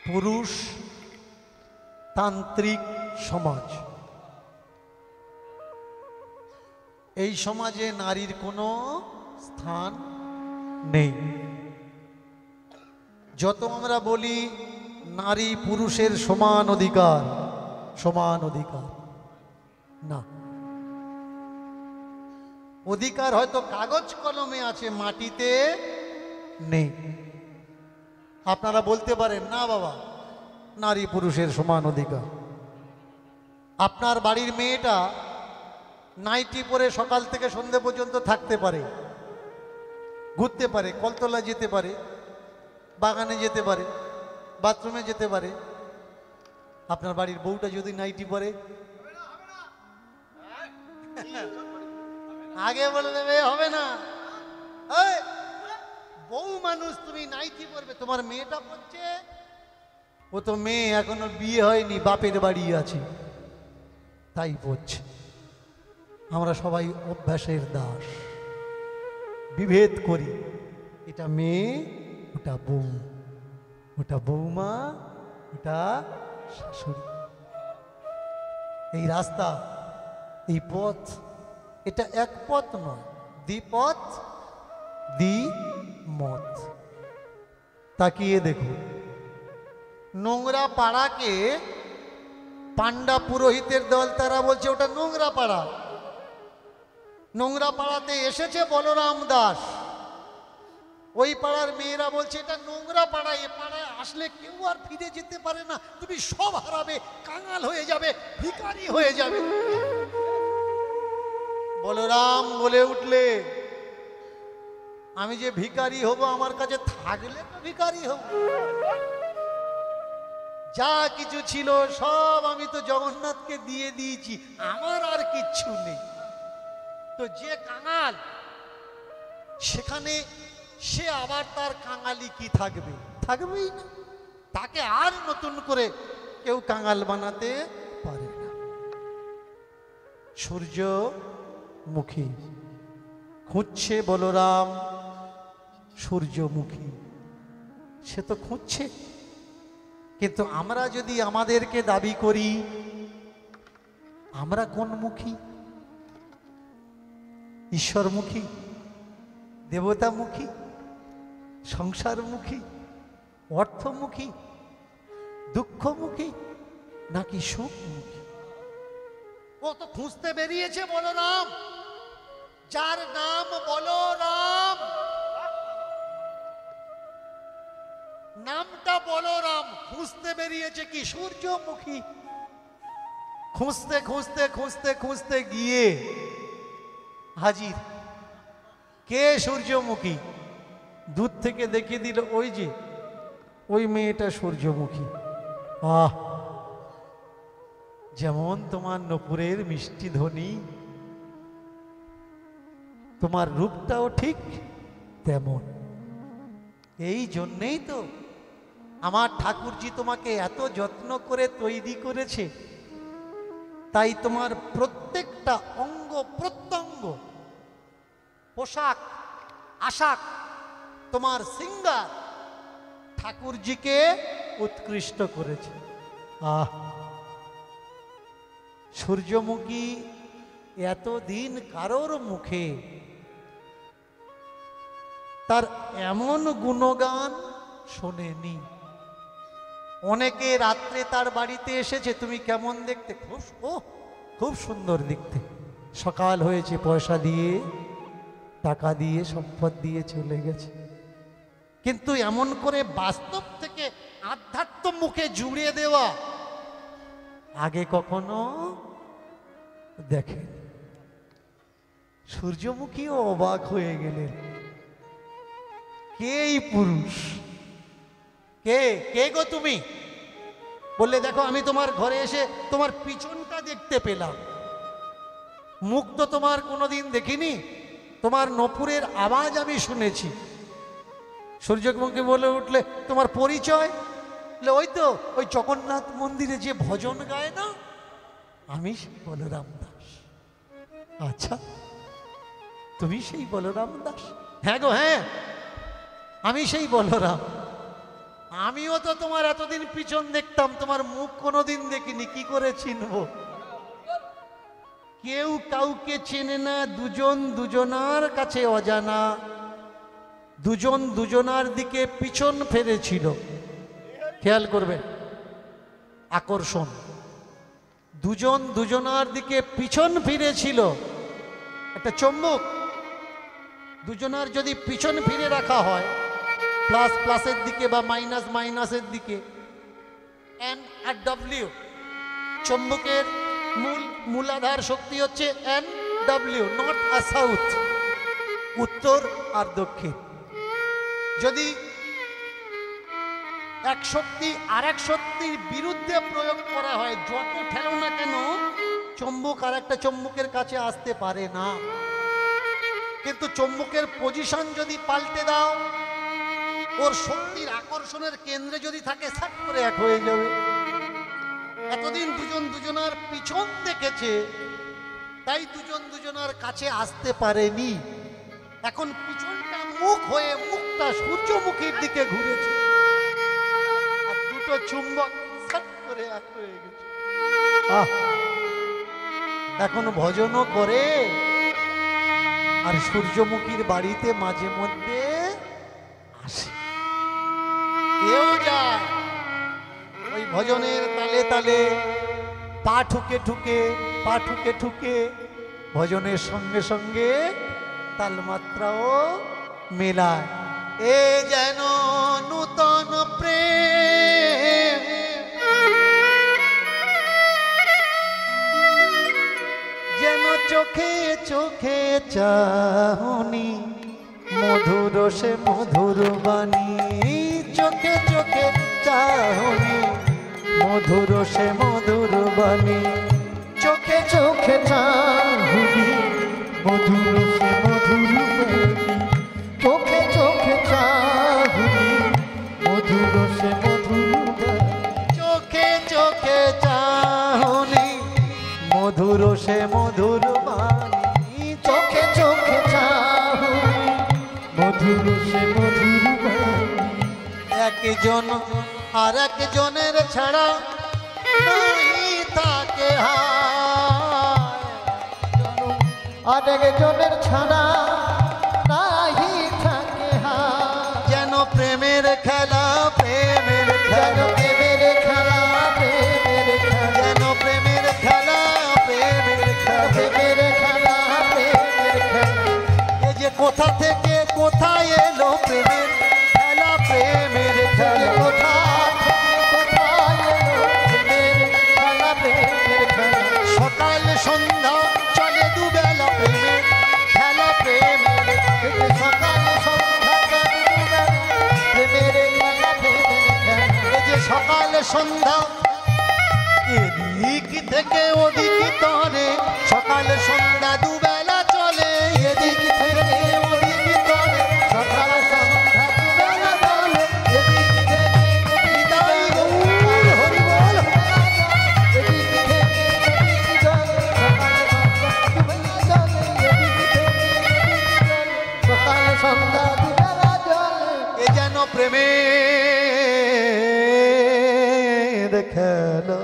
পুরুষ তান্ত্রিক সমাজ। এই সমাজে নারীর কোনো স্থান নেই। যত আমরা বলি নারী পুরুষের সমান অধিকার, সমান অধিকার, না, অধিকার হয়তো কাগজ কলমে আছে, মাটিতে নেই। আপনারা বলতে পারেন না বাবা নারী পুরুষের সমান অধিকার। আপনার বাড়ির মেয়েটা নাইটি পরে সকাল থেকে সন্ধে পর্যন্ত থাকতে পারে, ঘুরতে পারে, কলতলা যেতে পারে, বাগানে যেতে পারে, বাথরুমে যেতে পারে। আপনার বাড়ির বউটা যদি নাইটি পরে, আগে বলে দেবে হবে না, বউ মানুষ তুমি নাইটি পরবে। তোমার মেয়েটা পড়ছে, ও তো মেয়ে, এখনো বিয়ে হয়নি, বাপের বাড়ি আছে, তাই পড়ছে। আমরা সবাই অভ্যাসের দাস, বিভেদ করি, এটা মেয়ে, ওটা বউ, ওটা বৌমা, ওটা শাশুড়ি। এই রাস্তা, এই পথ, এটা এক পথ নয়, দ্বিপথ, দ্বিমত। তাকিয়ে দেখুন, নোংরা পাড়াকে পান্ডা পুরোহিতের দল তারা বলছে ওটা নোংরা পাড়া। নোংরা পাড়াতে এসেছে বলরাম দাস, ওই পাড়ার মেয়েরা বলছে এটা নোংরা পাড়া, এ পাড়ায় আসলে কেউ আর ফিরে যেতে পারে না, তুমি সব হারাবে, কাঙাল হয়ে যাবে, ভিখারি হয়ে যাবে। বলরাম বলে উঠলে আমি যে ভিখারি হব, আমার কাছে থাকলে তো ভিখারি হব, যা কিছু ছিল সব আমি তো জগন্নাথকে দিয়ে দিয়েছি, আমার আর কিচ্ছু নেই। তো যে কাঙাল, সেখানে সে আবার তার কাঙালি কি থাকবে? থাকবেই না, তাকে আর নতুন করে কেউ কাঙাল বানাতে পারে না। সূর্যমুখী খুঁজছে বলরাম, সূর্যমুখী সে তো খুঁজছে, কিন্তু আমরা যদি আমাদেরকে দাবি করি আমরা কোন মুখী? ঈশ্বরমুখী, দেবতামুখী, সংসারমুখী, অর্থমুখী, দুঃখমুখী, নাকি সুখমুখী? ও তো খুঁজতে বেরিয়েছে বলরাম, যার নাম বলরাম, নামটা বলরাম, খুঁজতে বেরিয়েছে কি? সূর্যমুখী। খুঁজতে খুঁজতে খুঁজতে খুঁজতে গিয়ে হাজির। কে সূর্যমুখী? দূর থেকে দেখিয়ে দিল, ওই যে ওই মেয়েটা সূর্যমুখী। আহ, যেমন তোমার নূপুরের মিষ্টি ধ্বনি, তোমার রূপটাও ঠিক তেমন। এই জন্যেই তো আমার ঠাকুরজি তোমাকে এত যত্ন করে তৈরি করেছে, তাই তোমার প্রত্যেকটা অঙ্গ প্রত্যঙ্গ, পোশাক আশাক, তোমার শৃঙ্গার ঠাকুরজিকে উৎকৃষ্ট করেছে। আহ, সূর্যমুখী এতদিন কারোর মুখে তার এমন গুণগান শোনেনি। অনেকে রাত্রে তার বাড়িতে এসেছে, তুমি কেমন দেখতে? খুব সুন্দর দেখতে। সকাল হয়েছে, পয়সা দিয়ে, টাকা দিয়ে, সম্পদ দিয়ে চলে গেছে। কিন্তু এমন করে বাস্তব থেকে আধ্যাত্ম মুখে জুড়ে দেওয়া আগে কখনো দেখেন। সূর্যমুখীও অবাক হয়ে গেলেন, কে এই পুরুষ? কে কে গো তুমি? বললে দেখো আমি তোমার ঘরে এসে তোমার পিছনটা দেখতে পেলাম, মুখ তো তোমার কোনোদিন দেখিনি, তোমার নূপুরের আওয়াজ আমি শুনেছি। সূর্যমুখী বলে উঠলে তোমার পরিচয়? ওই তো ওই জগন্নাথ মন্দিরে যে ভজন গায় না, আমি সেই বলরাম দাস। আচ্ছা, তুমি সেই বলরাম দাস? হ্যাঁ গো হ্যাঁ, আমি সেই বলরাম। আমিও তো তোমার এতদিন পিছন দেখতাম, তোমার মুখ কোনোদিন দেখিনি, কি করে চিনবো? কেউ কাউকে চেনে না, দুজন দুজনার কাছে অজানা, দুজন দুজনার দিকে পিছন ফেরেছিল। খেয়াল করবে, আকর্ষণ, দুজন দুজনার দিকে পিছন ফিরেছিল। একটা চুম্বক দুজনার যদি পিছন ফিরে রাখা হয়, প্লাস প্লাসের দিকে বা মাইনাস মাইনাসের দিকে, এন আর ডব্লিউ, চুম্বকের মূলাধার শক্তি হচ্ছে এন ডব্লিউ, নর্থ আর সাউথ, উত্তর আর দক্ষিণ। যদি এক শক্তি আর এক শক্তির বিরুদ্ধে প্রয়োগ করা হয়, যত ঠেলো না কেন চুম্বক আর একটা চুম্বকের কাছে আসতে পারে না। কিন্তু চুম্বকের পজিশন যদি পাল্টে দাও, ওর শক্তির আকর্ষণের কেন্দ্রে যদি থাকে, সাট করে এক হয়ে যাবে। এতদিন দুজন দুজনার পিছন দেখেছে, তাই দুজন দুজনার কাছে আসতে পারেনি। এখন পিছনটা মুখ হয়ে, মুখটা সূর্যমুখীর দিকে ঘুরেছে, আর দুটো চুম্বক সাট করে এক হয়ে গেছে। এখন ভজনও করে, আর সূর্যমুখীর বাড়িতে মাঝে মধ্যে আসে, কেউ যায় ওই ভজনের তালে তালে, পা ঠুকে ঠুকে, পা ঠুকে ঠুকে, ভজনের সঙ্গে সঙ্গে তালমাত্রাও মেলায়। এ যেন নূতন প্রেম, যেন চোখে চোখে চাহনি, মধুর সে মধুর বাণী, চোখে চোখে চাহনি, মধুর সে মধুর বাণী, চোখে চোখে চাহনি, মধুর সে মধুর বাণী, চোখে চোখে চাহনি, মধুর সে মধুর বাণী, চোখে চোখে চাহনি, মধুর সে মধুর বাণী, চোখে চোখে চাহনি, মধুর সে মধুর বাণী। একজন আর একজনের ছাড়া নাই তাকে আর একজনের ছাড়া নাই থাকে যেন প্রেমের খেলা, প্রেমের খেলা, প্রেমের খেলা, প্রেমের খেলা, যেন প্রেমের খেলা, প্রেমের খেলা, প্রেমের খেলা, প্রেমের খেলা। এই যে কোথা থেকে কোথায় এলো প্রেমের খেলা, প্রেমের খেলা, কোথা থেকে কোথায় এলো প্রেমের খেলা, প্রেমের খেলা। সকাল সন্ধ্যা চলে দুবেলা প্রেমের খেলা, প্রেমের খেলা, সকাল সন্ধ্যা চলে দুবেলা প্রেমের খেলা, প্রেমের খেলা। এই যে সকাল সন্ধ্যা এদিক থেকে ওদিক তরে, সকাল সন্ধ্যা দুবেলা চলে, এদিক থেকে ওদিক তরে, সকাল সন্ধ্যা দুবেলা চলে, এদিক থেকে হৃদয় গৌর হরি বল, এদিক থেকে এদিক চলে, সকাল সন্ধ্যা দুবেলা চলে, এ যেন প্রেমের খেলা।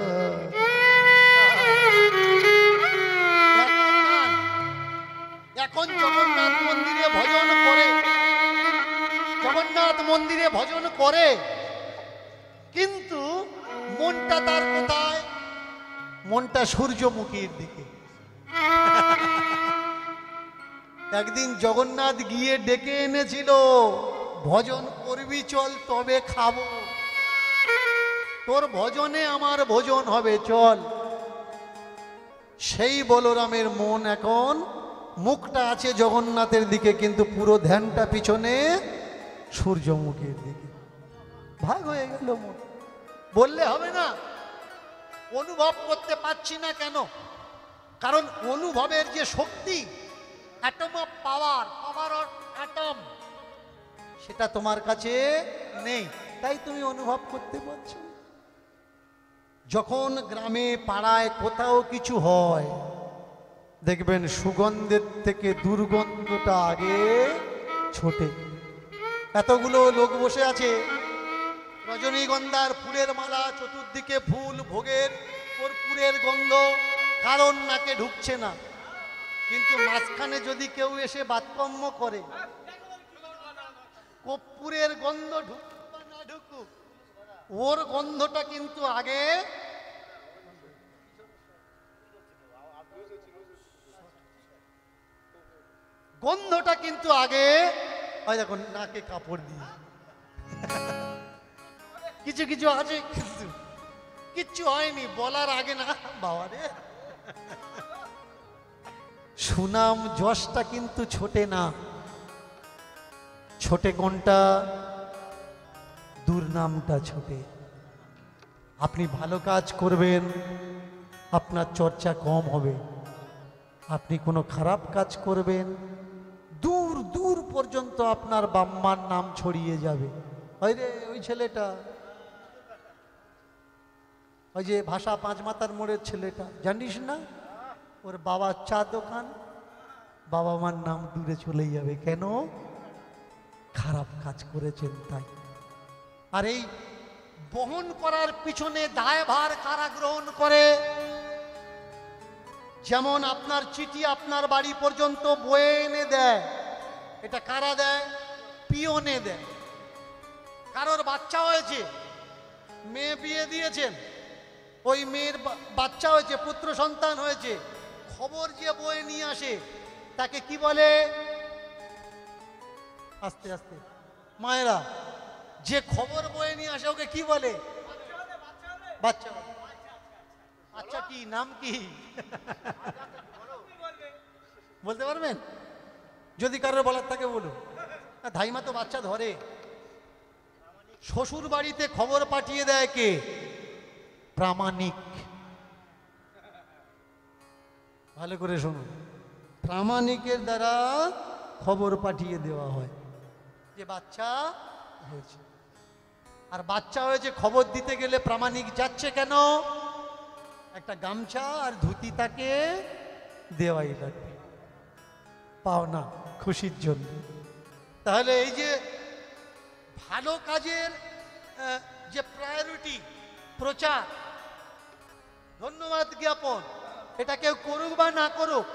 এখন জগন্নাথ মন্দিরে ভজন করে, জগন্নাথ মন্দিরে ভজন করে, কিন্তু মনটা তার কোথায়? মনটা সূর্যমুখীর দিকে। একদিন জগন্নাথ গিয়ে ডেকে এনেছিল, ভজন করবি চল তবে খাবো, তোর ভজনে আমার ভোজন হবে চল। সেই বলরামের মন এখন, মুখটা আছে জগন্নাথের দিকে, কিন্তু পুরো ধ্যানটা পিছনে সূর্যমুখীর দিকে। ভাগ হয়ে গেল মন। বললে হবে না, অনুভব করতে পারছি না কেন? কারণ অনুভবের যে শক্তি, atom of power, power of atom, সেটা তোমার কাছে নেই, তাই তুমি অনুভব করতে পারছো। যখন গ্রামে পাড়ায় কোথাও কিছু হয়, দেখবেন সুগন্ধের থেকে দুর্গন্ধটা আগে ছোটে। এতগুলো লোক বসে আছে, রজনীগন্ধার ফুলের মালা, চতুর্দিকে ফুল, ভোগের কর্পূরের গন্ধ, কারণ নাকে ঢুকছে না। কিন্তু মাঝখানে যদি কেউ এসে বাতকম্ম করে, কর্পূরের গন্ধ ঢুকুক বা না ঢুকুক, ওর গন্ধটা কিন্তু আগে ওই দেখুন নাকে কাপড় দিয়ে কিছু কিছু আছে, কিন্তু কিচ্ছু হয়নি, বলার আগে না বাবা রে। সুনাম যশটা কিন্তু ছোটে না, ছোটে কোনটা? দুর্নামটা ছোটে। আপনি ভালো কাজ করবেন, আপনার চর্চা কম হবে। আপনি কোনো খারাপ কাজ করবেন, দূর দূর পর্যন্ত আপনার বাম্মার নাম ছড়িয়ে যাবে। ওই রে ওই ছেলেটা, ওই যে ভাষা পাঁচ মাথার মোড়ের ছেলেটা, জানিস না? ওর বাবার চা দোকান, বাবা মার নাম দূরে চলে যাবে। কেন? খারাপ কাজ করেছেন তাই। আর এই বহন করার পিছনে দায়ভার কারা গ্রহণ করে? যেমন আপনার চিঠি আপনার বাড়ি পর্যন্ত বয়ে এনে দেয়, এটা কারা দেয়? পিয়নে দেয়। কারোর বাচ্চা হয়েছে, মেয়ে বিয়ে দিয়েছেন, ওই মেয়ের বাচ্চা হয়েছে, পুত্র সন্তান হয়েছে, খবর যে বয়ে নিয়ে আসে তাকে কি বলে? আস্তে আস্তে মায়েরা, যে খবর বয়ে নিয়ে আসে ওকে কি বলে? বাচ্চা। আচ্ছা, কি নাম কি বলতে পারবেন? যদি কারোর বলার থাকে বলুন। ধাইমা তো বাচ্চা ধরে। শ্বশুর বাড়িতে খবর পাঠিয়ে দেয় কে? প্রামাণিক। ভালো করে শুনুন, প্রামাণিকের দ্বারা খবর পাঠিয়ে দেওয়া হয় যে বাচ্চা হয়েছে। আর বাচ্চা হয়েছে খবর দিতে গেলে প্রামাণিক যাচ্ছে কেন? একটা গামছা আর ধুতি তাকে দেওয়াই লাগবে, পাওনা খুশির জন্য। তাহলে এই যে ভালো কাজের যে প্রায়োরিটি, প্রচার, ধন্যবাদ জ্ঞাপন, এটা কেউ করুক বা না করুক,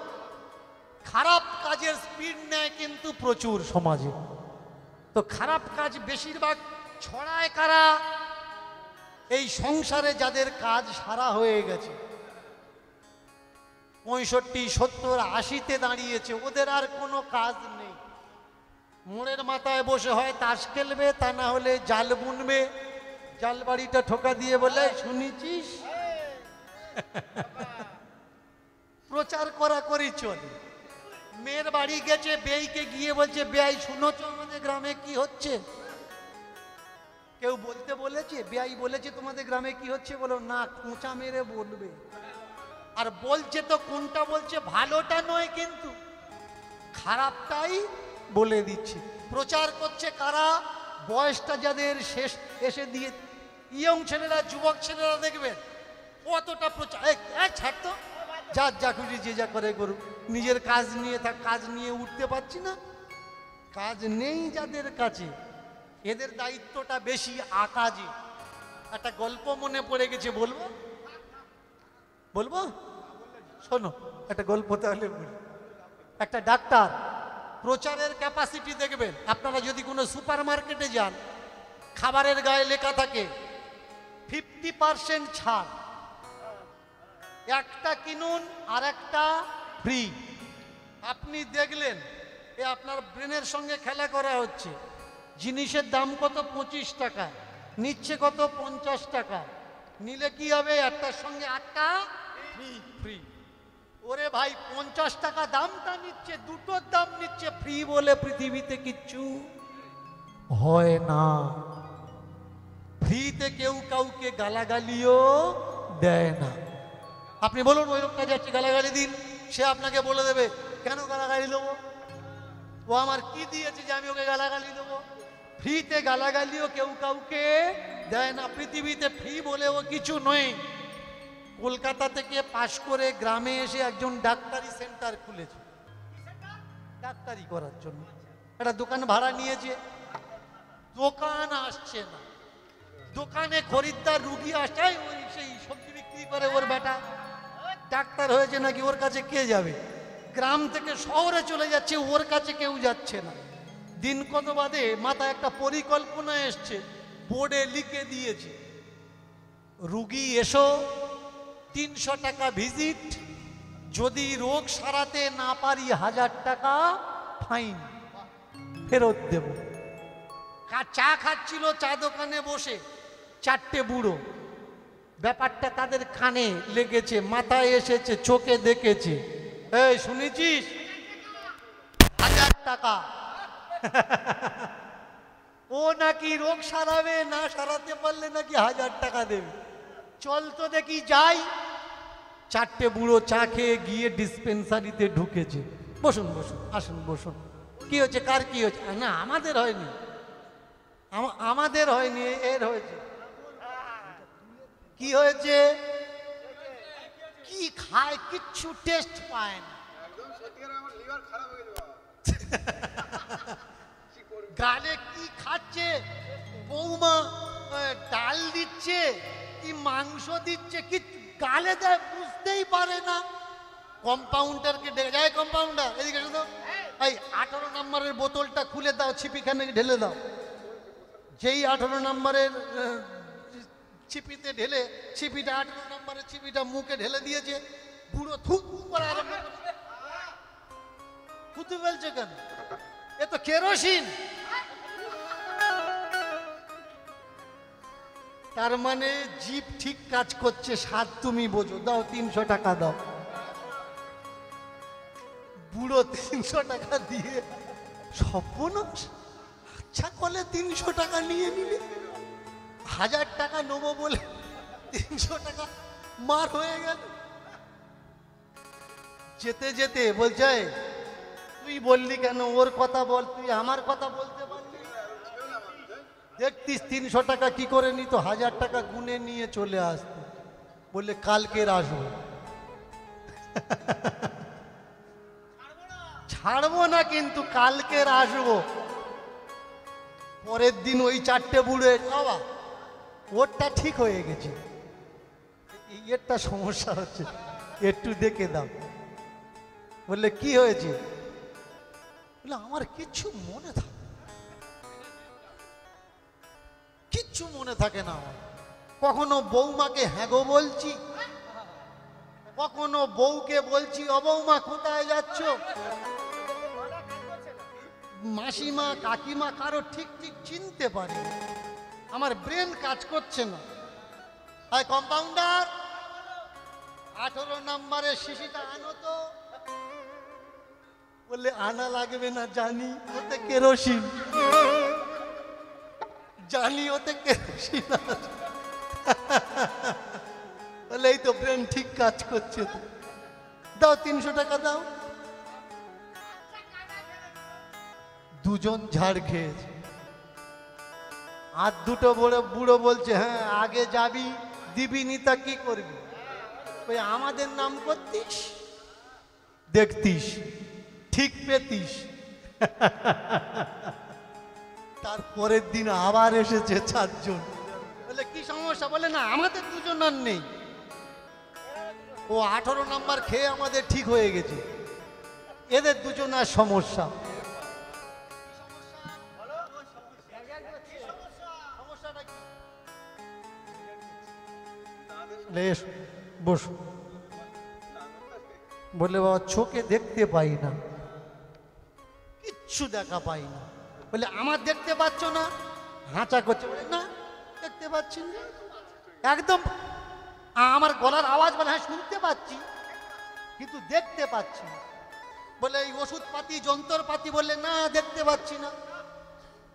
খারাপ কাজের স্পিড নেয় কিন্তু প্রচুর সমাজে। তো খারাপ কাজ বেশিরভাগ ছড়ায় কারা? এই সংসারে যাদের কাজ সারা হয়ে গেছে, 65, 70, 80-তে দাঁড়িয়েছে, ওদের আর কোনো কাজ নেই। মোড়ের মাথায় বসে হয় তাস খেলবে, তা না হলে জাল বুনবে। জাল বাড়িটা ঠোকা দিয়ে বলে, শুনেছিস? প্রচার করা করি চলে। মেয়ের বাড়ি গেছে, বেইকে গিয়ে বলছে, বেয়াই শুনেছ আমাদের গ্রামে কি হচ্ছে? কেউ বলতে বলেছে? বেয়াই বলেছে তোমাদের গ্রামে কি হচ্ছে? বলো না, খোঁচা মেরে বলবে। আর বলছে তো কোনটা বলছে? ভালোটা নয়, কিন্তু খারাপটাই বলে দিচ্ছে। প্রচার করছে কারা? বয়সটা যাদের শেষ এসে দিয়ে, ইয়ং ছেলেরা, যুবক ছেলেরা দেখবেন কতটা প্রচার। ছাড় তো, যা যা খুশি যে যা করে করুক, নিজের কাজ নিয়ে থাক। কাজ নিয়ে উঠতে পারছি না, কাজ নেই যাদের কাছে, এদের দায়িত্বটা বেশি আকাজে। একটা গল্প মনে পড়ে গেছে, বলবো? বলবো? শোনো একটা গল্প তাহলে বলি। একটা ডাক্তার, প্রচারের ক্যাপাসিটি দেখবেন আপনারা যদি কোনো সুপার মার্কেটে যান, খাবারের গায়ে লেখা থাকে 50% ছাড়, একটা কিনুন আর একটা ফ্রি। আপনি দেখলেন এ আপনার ব্রেনের সঙ্গে খেলা করা হচ্ছে। জিনিসের দাম কত? 25 টাকা, নিচ্ছে কত? 50 টাকা। নিলে কি হবে? একটার সঙ্গে একটা ফ্রি। ফ্রি। ওরে ভাই, 50 টাকা দামটা নিচ্ছে, দুটোর দাম নিচ্ছে ফ্রি বলে পৃথিবীতে কিচ্ছু হয় না। ফ্রিতে কেউ কাউকে গালাগালিও দেয় না। আপনি বলুন ওই লোকটা যাচ্ছে গালাগালি দিন, সে আপনাকে বলে দেবে কেন গালাগালি দেবো? ও আমার কি দিয়েছে যে আমি ওকে গালাগালি দেবো? ফ্রিতে গালাগালিও কেউ কাউকে দেয় না। পৃথিবীতে ফ্রি বলেও কিছু নয়। কলকাতা থেকে পাশ করে গ্রামে এসে একজন ডাক্তারি সেন্টার খুলেছে, ডাক্তারি করার জন্য। একটা দোকান ভাড়া নিয়েছে, দোকান আসছে না, দোকানে খরিদ্দার রুগী আসায় ওই সেই সবজি বিক্রি করে ওর বেটা ডাক্তার হয়েছে নাকি, ওর কাছে কে যাবে? গ্রাম থেকে শহরে চলে যাচ্ছে, ওর কাছে কেউ যাচ্ছে না। দিন কত বাদে মাথায় একটা পরিকল্পনা এসছে, বোর্ডে লিখে দিয়েছে, রুগী এসো, 300 টাকা ভিজিট, যদি রোগ সারাতে না পারি 1000 টাকা ফাইন, ফেরত দেব। চা খাচ্ছিল চা দোকানে বসে 4টে বুড়ো, ব্যাপারটা তাদের কানে লেগেছে, মাথায় এসেছে, চোখে দেখেছে। এই শুনেছিস, 1000 টাকা। ও নাকি রোগ সারাবে, না সারাতে পারলে নাকি 1000 টাকা দেবে। চল তো দেখি যাই। 4টে বুড়ো চা খেয়ে গিয়ে ডিসপেন্সারিতে ঢুকেছে। বসুন বসুন, আসুন বসুন। কি হচ্ছে, কার কি হচ্ছে? না আমাদের হয়নি, আমাদের হয়নি, এর হয়েছে। কি হয়েছে? কি খায় কিচ্ছু টেস্ট পায় না, গালে কি খাচ্ছে, বৌমা ডাল দিচ্ছে কি মাংস দিচ্ছে, কি গালে দেয় বুঝতেই পারে না। কম্পাউন্ডারকে ডেকে যায়, কম্পাউন্ডার এদিকে এসো তো, এই 18 নম্বরের বোতলটা খুলে দাও, ছিপিখানে ঢেলে দাও। যেই 18 নম্বরের ছিপিতে ঢেলে, ছিপিটা 18 নম্বরের ছিপিটা মুখে ঢেলে দিয়েছে, বুড়ো থুতু করে আরম্ভ করে। থুতু বলছে কেন? এ তো কেরোসিন। তার মানে জিভ ঠিক কাজ করছে, স্বাদ তুমি বোঝো, দাও 300 টাকা দাও। বুড়ো 300 টাকা দিয়ে সর্বনাশ, আচ্ছা করলে 300 টাকা নিয়ে নিলে, 1000 টাকা নেবো বলে 300 টাকা মার হয়ে গেল। যেতে যেতে বলছে, তুই বললি কেন, ওর কথা বল, তুই আমার কথা বলতে পারলি? দেখতিস 300 টাকা কি করে নিত, 1000 টাকা গুনে নিয়ে চলে আসতো, বললে কালকের আসবো। ছাড়বো না কিন্তু কালকের আসবো। পরের দিন ওই 4টে বুড়ো, বাবা ওরটা ঠিক হয়ে গেছে, এরটা সমস্যা হচ্ছে, একটু দেখে দাও। বললে কি হয়েছে? বলে আমার কিচ্ছু মনে থাকে, কিচ্ছু মনে থাকে না আমার। কখনো বৌমাকে হ্যাঁ গো বলছি, কখনো বউকে বলছি ও বৌমা কোথায় যাচ্ছ, মাসিমা কাকিমা কারো ঠিক ঠিক চিনতে পারি, আমার ব্রেন কাজ করছে না। আয় কম্পাউন্ডার, 18 নম্বরের শিশিটা আনো তো। বললে আনা লাগবে না, জানি ওতে কেরোসিন, জানি ওতে কেরোসিন। বলে এই তো ব্রেন ঠিক কাজ করছে তো, দাও 300 টাকা দাও। দুজন ঝাড় খেয়েছে। আর দুটো বুড়ো বলছে, হ্যাঁ আগে যাবি, দিবি নি তা কি করবি? ওই আমাদের নাম করতিস, দেখতিস, ঠিক পেতিস। তারপরের দিন আবার এসেছে 4 জন। বলে কি সমস্যা? বলে না আমাদের দুজন আর নেই, ও 18 নম্বর খেয়ে আমাদের ঠিক হয়ে গেছে, এদের দুজনের সমস্যা। বসো। বললে বাবা চোখে দেখতে পাই না, কিচ্ছু দেখা পাই না। বলে আমার দেখতে পাচ্ছ না? হাঁচা করছে। বলে না দেখতে পাচ্ছি না, একদম আমার গলার আওয়াজ বলে হ্যাঁ শুনতে পাচ্ছি কিন্তু দেখতে পাচ্ছি না। বলে এই ওষুধপাতি যন্ত্রপাতি, বললে না দেখতে পাচ্ছি না।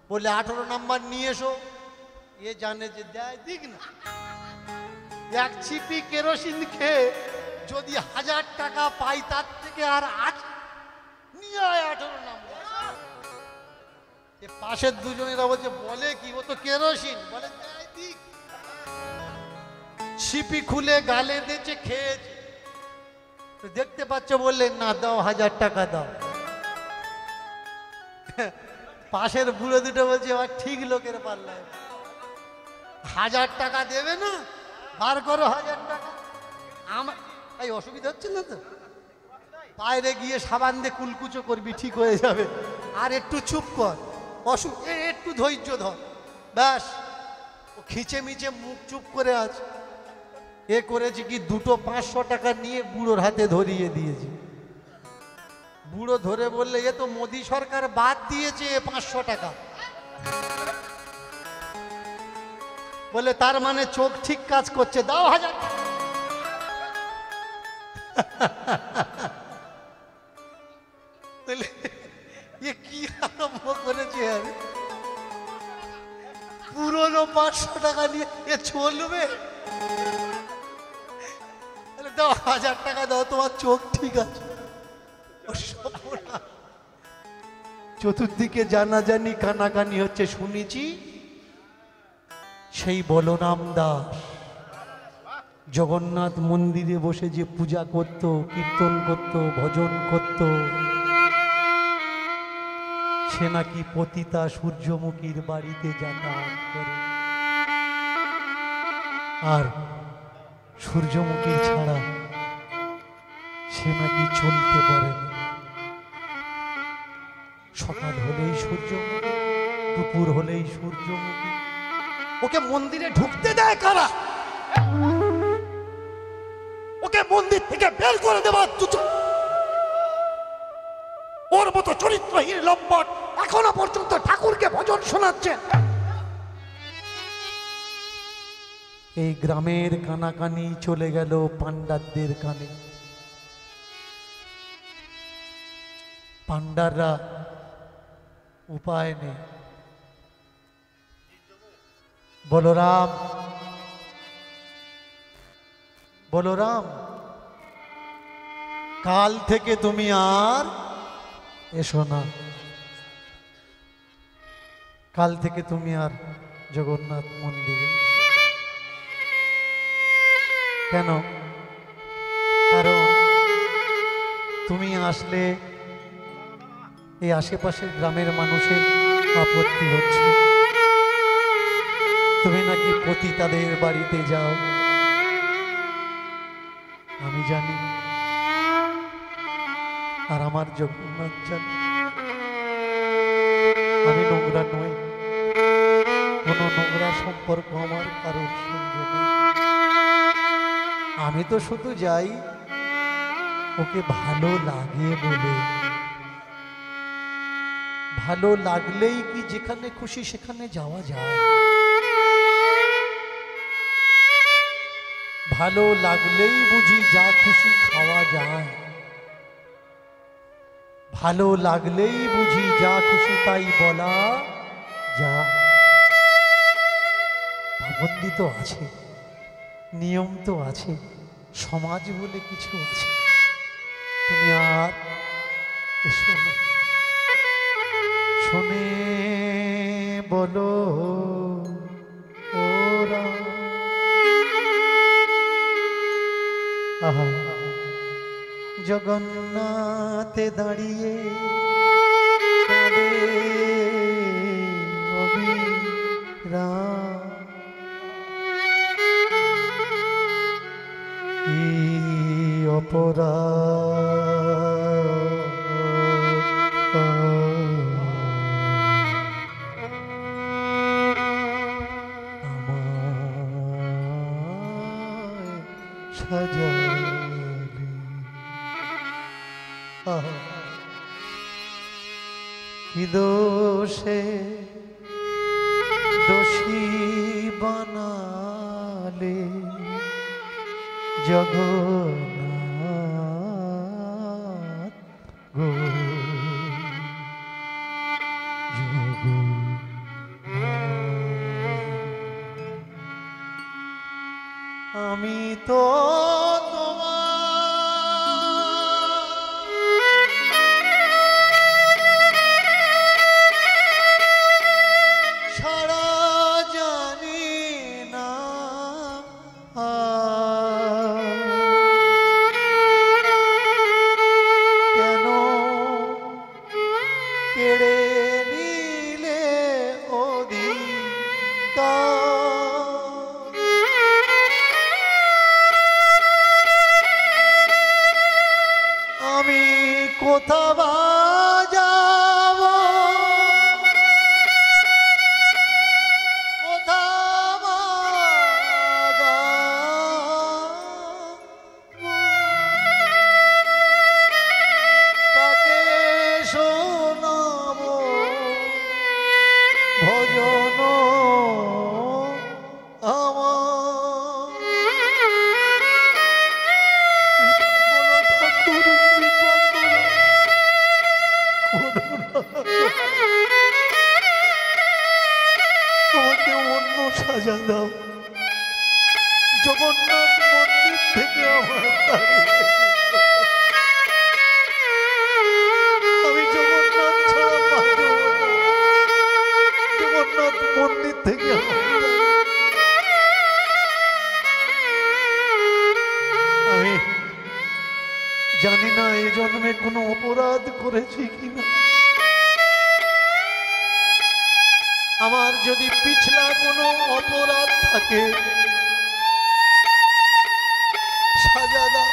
বলে 18 নম্বর নিয়ে এসো। এ জানে যে দেয় দিক না, এক ছিপি কেরোসিন খেয়ে যদি 1000 টাকা পাই তার থেকে আর নিয়ে আয় 18 নম্বর। পাশের দুজনেরা বলছে, বলে কি ও তো কেরোসিন। বলে দেয় দিক। ছিপি খুলে গালে দিয়েছে, খেয়েছে, দেখতে পাচ্ছ? বললে না দাও 1000 টাকা দাও। পাশের বুড়ো দুটো বলছে, ঠিক লোকের পাল্লায়। 1000 টাকা দেবে না? বার করো 1000 টাকা। আমার এই অসুবিধা হচ্ছে না তো? বাইরে গিয়ে সাবান দিয়ে কুলকুচো করবি, ঠিক হয়ে যাবে। আর একটু চুপ কর, একটু ধৈর্য ধর, ব্যাস। ও খিচে মিচে মুখ চুপ করে আছে। এ করেছি কি, দুটো 500 টাকা নিয়ে বুড়োর হাতে ধরিয়ে দিয়েছি। বুড়ো ধরে বললে, এ তো মোদি সরকার বাদ দিয়েছে 500 টাকা। বলে তার মানে চোখ ঠিক কাজ করছে, দাও 1000 টাকা। এ কি আরম্ভ করেছে? পুরনো 500 টাকা নিয়ে এ চলবে? দাও 1000 টাকা দাও, তোমার চোখ ঠিক আছে। চতুর্দিকে জানাজানি কানাকানি হচ্ছে। শুনেছি সেই বলরাম দাস জগন্নাথ মন্দিরে বসে যে পূজা করত, কীর্তন করত, ভজন করত, সে নাকি পতিতা সূর্যমুখীর বাড়িতে যাতায়াত করে। আর সূর্যমুখীর ছাড়া সে নাকি চলতে পারে না। সকাল হলেই সূর্যমুখী, দুপুর হলেই সূর্যমুখী। ওকে মন্দিরে ঢুকতে দেয় কারা? ওকে মন্দির থেকে বের করে দেওয়া উচিত। ওর মতো চরিত্রহীন লম্পট এখনো পর্যন্ত ঠাকুরকে ভজন শোনাচ্ছে। এই গ্রামের কানাকানি চলে গেল পান্ডারদের কানে। পান্ডাররা উপায় নেই। বলরাম, বলরাম, কাল থেকে তুমি আর এসো না। কাল থেকে তুমি আর জগন্নাথ মন্দিরে। কেন? কারণ তুমি আসলে এই আশেপাশের গ্রামের মানুষের আপত্তি হচ্ছে। তুমি নাকি পতিতাদের বাড়িতে যাও। আমি জানি, আর আমার জগন্নাথ জানি আমি নোংরা নই। কোনো নোংরা সম্পর্ক আমার কারোর সঙ্গে নেই। আমি তো শুধু যাই ওকে ভালো লাগে বলে। ভালো লাগলেই কি যেখানে খুশি সেখানে যাওয়া যায়? ভালো লাগলেই বুঝি যা খুশি খাওয়া যায়? ভালো লাগলেই বুঝি যা খুশি তাই বলা যায়? পাবন্দি তো আছে, নিয়ম তো আছে, সমাজ বলে কিছু আছে। তুমি আর এসো না। শুনে বলো ওরা, আহা জগন্নাথে দাঁড়িয়ে কাঁদে অবিরাম। কি অপরাধ সাজালি, কি দোষে দোষী বানালে জগন্নাথ গো জগন্নাথ। আমি তো কেড়ে নিলে অধিকার। কোথাবা যাব কোথাবা তাকে শোনাব ভজন আমাকে অন্য সাজা দাও। জগন্নাথ মন্দির থেকে আমার দাঁড়িয়ে আমি জগন্নাথ ছাড়া পাবো না। জগন্নাথ মন্দির থেকে আমি জানি না এই জন্মে কোনো অপরাধ করেছি কিনা। আমার যদি পিছলা কোনো অপরাধ থাকে সাজা দাও,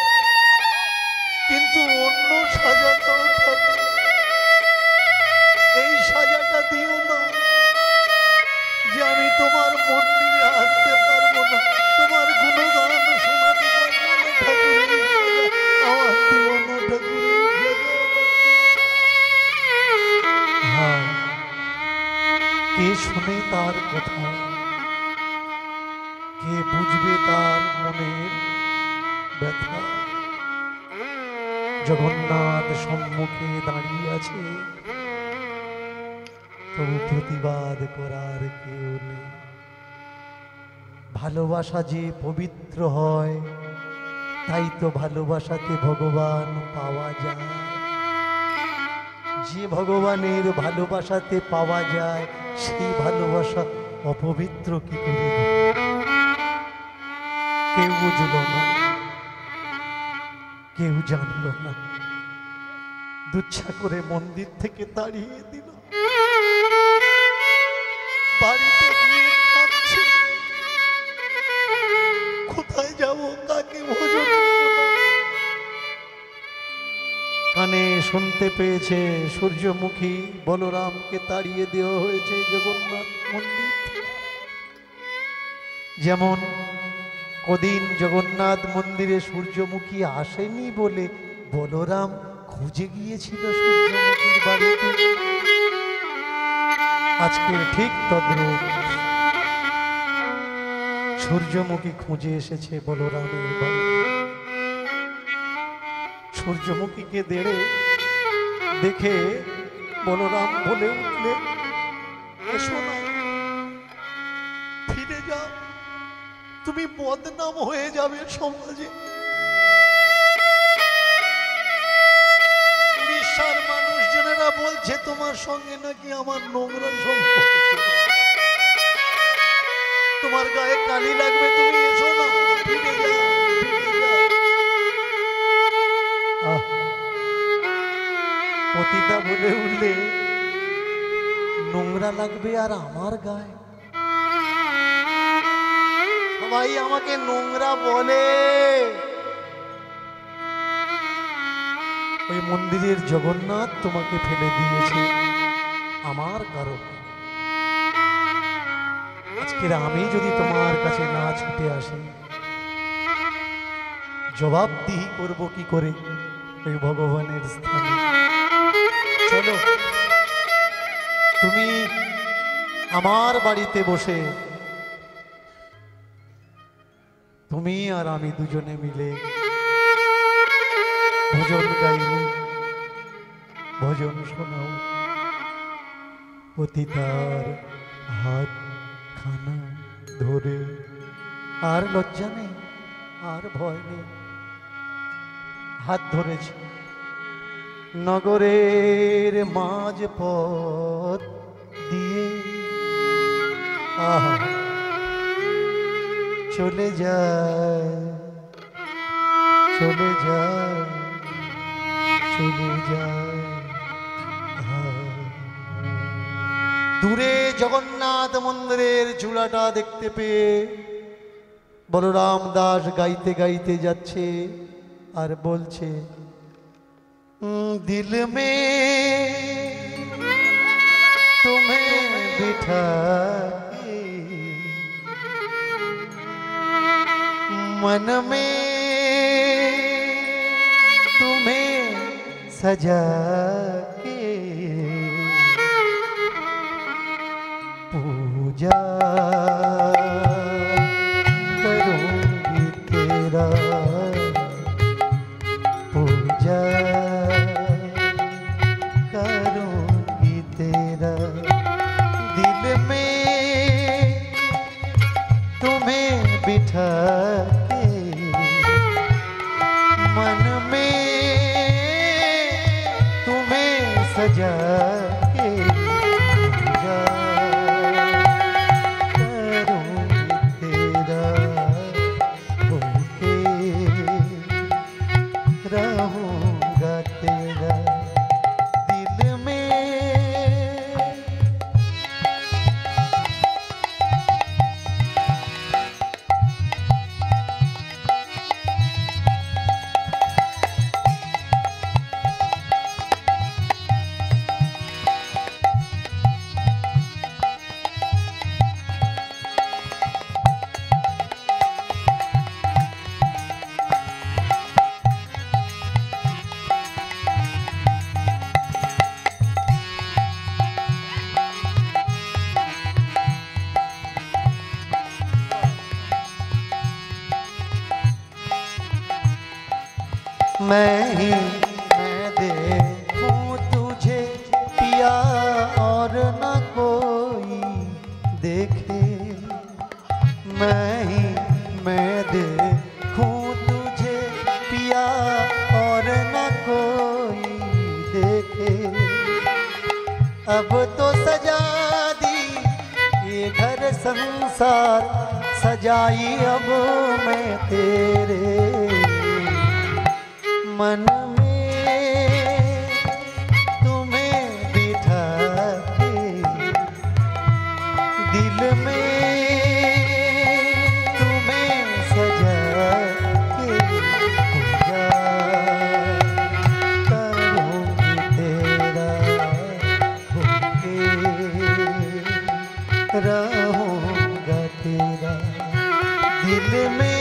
কিন্তু অন্য সাজাটাও থাকে। এই সাজাটা দিও না যে আমি তোমার মন্দিরে আসতে পারবো না, তোমার গুণগান শোনাতে পারবো না। ঠাকুর আমার দিও না, ঠাকুর। কে শুনে তার কথা, কে বুঝবে তার মনের ব্যথা। জগন্নাথ সম্মুখে দাঁড়িয়ে আছে, তবু প্রতিবাদ করার কেউ নেই। ভালোবাসা যে পবিত্র হয়, তাই তো ভালোবাসাতে ভগবান পাওয়া যায়। যে ভগবানের ভালোবাসাতে পাওয়া যায়, সেই ভালোবাসা অপবিত্র কি করে? কেউ বুঝল না, কেউ জানল না, দুচ্ছা করে মন্দির থেকে তাড়িয়ে দিল। বাড়িতে গিয়ে কাঁদছে, কোথায় যাব, কাকে ভজন শোনাবো? কানে শুনতে পেয়েছে সূর্যমুখী বলরামকে তাড়িয়ে দেওয়া হয়েছে জগন্নাথ মন্দির। যেমন কদিন জগন্নাথ মন্দিরে সূর্যমুখী আসেনি বলে বলরাম খুঁজে গিয়েছিল সূর্যমুখীর বাড়িতে, আজকের ঠিক তদ্রূপ সূর্যমুখী খুঁজে এসেছে বলরামের বাড়িতে। সূর্যমুখীকে দেখে বলরাম বলে উঠলে, এসো না, ফিরে যাও, তুমি বদনাম হয়ে যাবে সমাজে। উড়িষ্যার মানুষজনেরা বলছে তোমার সঙ্গে নাকি আমার নোংরা সম্পর্ক, তোমার গায়ে কালি লাগবে, তুমি এসো না, ফিরে যাও। পতিতা বলে উঠলে, নোংরা লাগবে আর আমার গায়ে? সবাই আমাকে নোংরা বলে। ওই মন্দিরের জগন্নাথ তোমাকে ফেলে দিয়েছে আমার কারণে। আজকের আমি যদি তোমার কাছে না ছুটে আসি, জবাবদিহি করব কি করে ওই ভগবানের স্থানে? চলো, তুমি আমার বাড়িতে বসে তুমি আর আমি দুজনে মিলে ভজন গাইব, ভজন শোনাও। পতিতার হাত খানা ধরে, আর লজ্জা নেই, আর ভয় নেই, হাত ধরেছে নগরের মাঝ পথ দিয়ে। আহা, চলে যায়, চলে যায়, চলে যায়। দূরে জগন্নাথ মন্দিরের চূড়াটা দেখতে পেয়ে বলরাম দাস গাইতে গাইতে যাচ্ছে আর বলছে, दिल में तुम्हें बिठा के, मन में तुम्हें सजा के, पूजा करूंगी तेरा, पूजा करूंगी तेरा। दिल में तुम्हें बिठा के, मन में तुम्हें सजा के, पूजा करूंगी तेरा, होके रहूंगा तेरा। दिल में मैं देखूं तुझे पिया और न कोई देखे। मैं देखूं तुझे पिया और न कोई देखे। अब तो सजा दी ये घर संसार, सजाई अब मैं तेरे मन में तुम्हें बिठा के। दिल में तुम्हें सजा के, पूजा करूंगी तेरा, होके रहूंगा तेरा। दिल में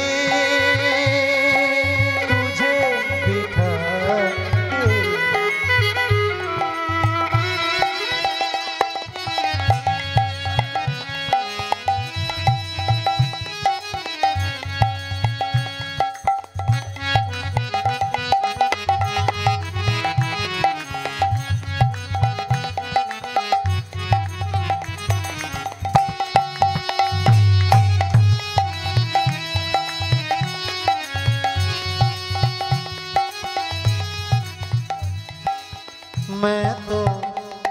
मैं तो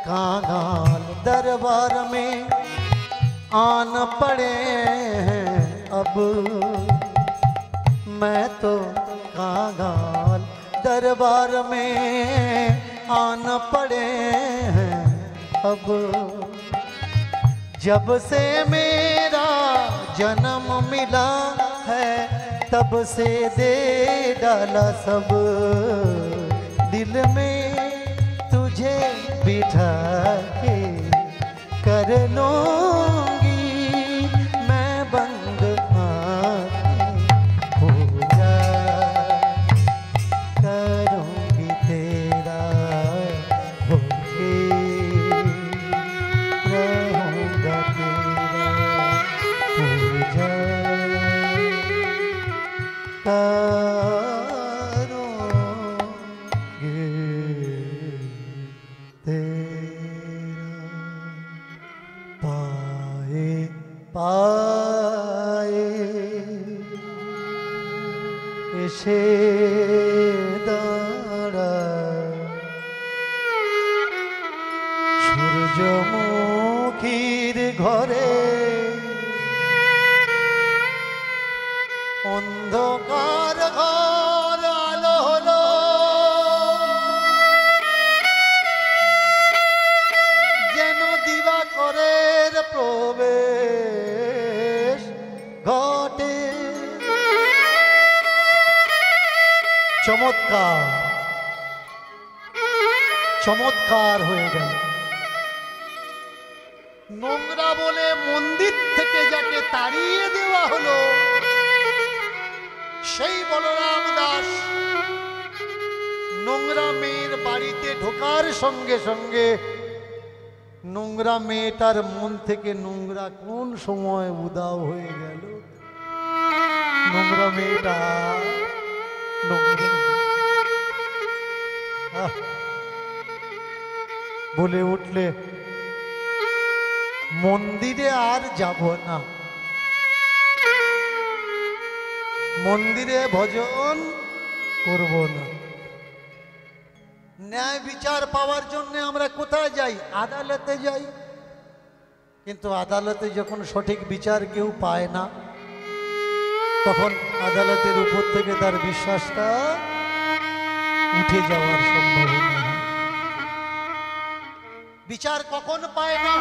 कांगाल दरबार में आन पड़े हैं अब। मैं तो कांगाल दरबार में आन पड़े हैं अब। जब से मेरा जन्म मिला है तब से दे डाला सब। दिल में तुझे बिठा के कर लूंगी मैं बंद आँखें। पूजा करूंगी तेरा, होके रहूंगा तेरा। पूजा পায়ে এসে দাঁড়ায় সূর্যমুখীর ঘরে। অন্ধকার ঘর আলো হলো, যেন দিবাকরের প্রবেশ ঘটে। চমৎকার চমৎকার হয়ে গেল। নোংরা বলে মন্দির থেকে যাকে তাড়িয়ে দেওয়া হলো, সেই বলরাম দাস নোংরা মেয়ের বাড়িতে ঢোকার সঙ্গে সঙ্গে নোংরা মেয়েটার মন থেকে নোংরা কোন সময় উধাও হয়ে গেল। নোংরা মেয়েটা নোংরা বলে উঠলে, মন্দিরে আর যাব না, মন্দিরে ভজন করব না। ন্যায় বিচার পাওয়ার জন্য আমরা কোথায় যাই? আদালতে যাই। কিন্তু আদালতে যখন সঠিক বিচার কেউ পায় না, তখন আদালতের উপর থেকে তার বিশ্বাসটা উঠে যাওয়ার সম্ভাবনা হয়। বিচার কখন পায় না?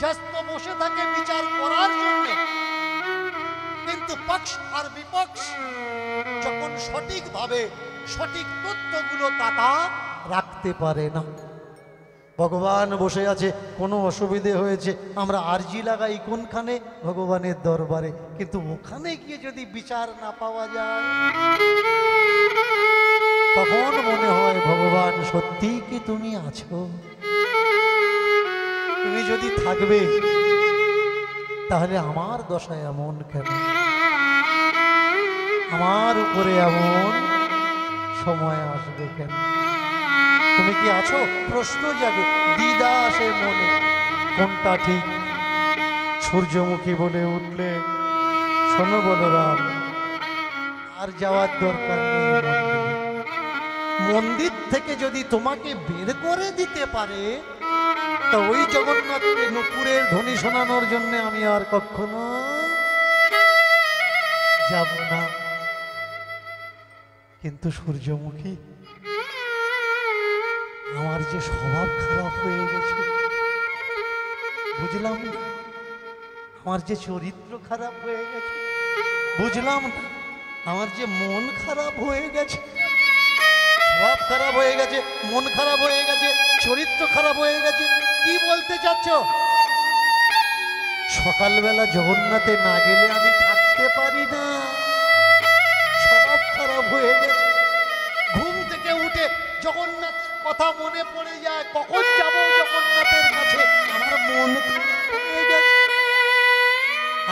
জাজ তো বসে থাকে বিচার করার জন্য, কিন্তু পক্ষ আর বিপক্ষ যখন সঠিকভাবে সঠিক তথ্যগুলো তারা রাখতে পারে না। ভগবান বসে আছে, কোনো অসুবিধে হয়েছে, আমরা আরজি লাগাই কোনখানে? ভগবানের দরবারে। কিন্তু ওখানে গিয়ে যদি বিচার না পাওয়া যায়, তখন মনে হয় ভগবান সত্যিই কি তুমি আছো? তুমি যদি থাকবে তাহলে আমার দশা এমন কেন? আমার উপরে এমন সময় আসবে কেন? তুমি কি আছো? প্রশ্ন জাগে, দ্বিধা আসে মনে, কোনটা ঠিক? সূর্যমুখী বলে উঠলে, শোনো বলরাম, আর যাওয়ার দরকার নেই মন্দিরে। মন্দির থেকে যদি তোমাকে বের করে দিতে পারে, তা ওই জগন্নাথকে নুপুরের ধ্বনি শোনানোর জন্য আমি আর কখনো যাব না। কিন্তু সূর্যমুখী, আমার যে স্বভাব খারাপ হয়ে গেছে, বুঝলাম না। আমার যে চরিত্র খারাপ হয়ে গেছে, বুঝলাম না। আমার যে মন খারাপ হয়ে গেছে, স্বভাব খারাপ হয়ে গেছে, মন খারাপ হয়ে গেছে, চরিত্র খারাপ হয়ে গেছে। কি বলতে চাচ্ছ? সকালবেলা জগন্নাথে না গেলে আমি থাকতে পারি না, স্বভাব খারাপ হয়ে গেছে। ঘুম থেকে উঠে জগন্নাথের কথা মনে পড়ে যায়, কখন যাব জগন্নাথের কাছে, আমার মন খারাপ হয়ে গেছে।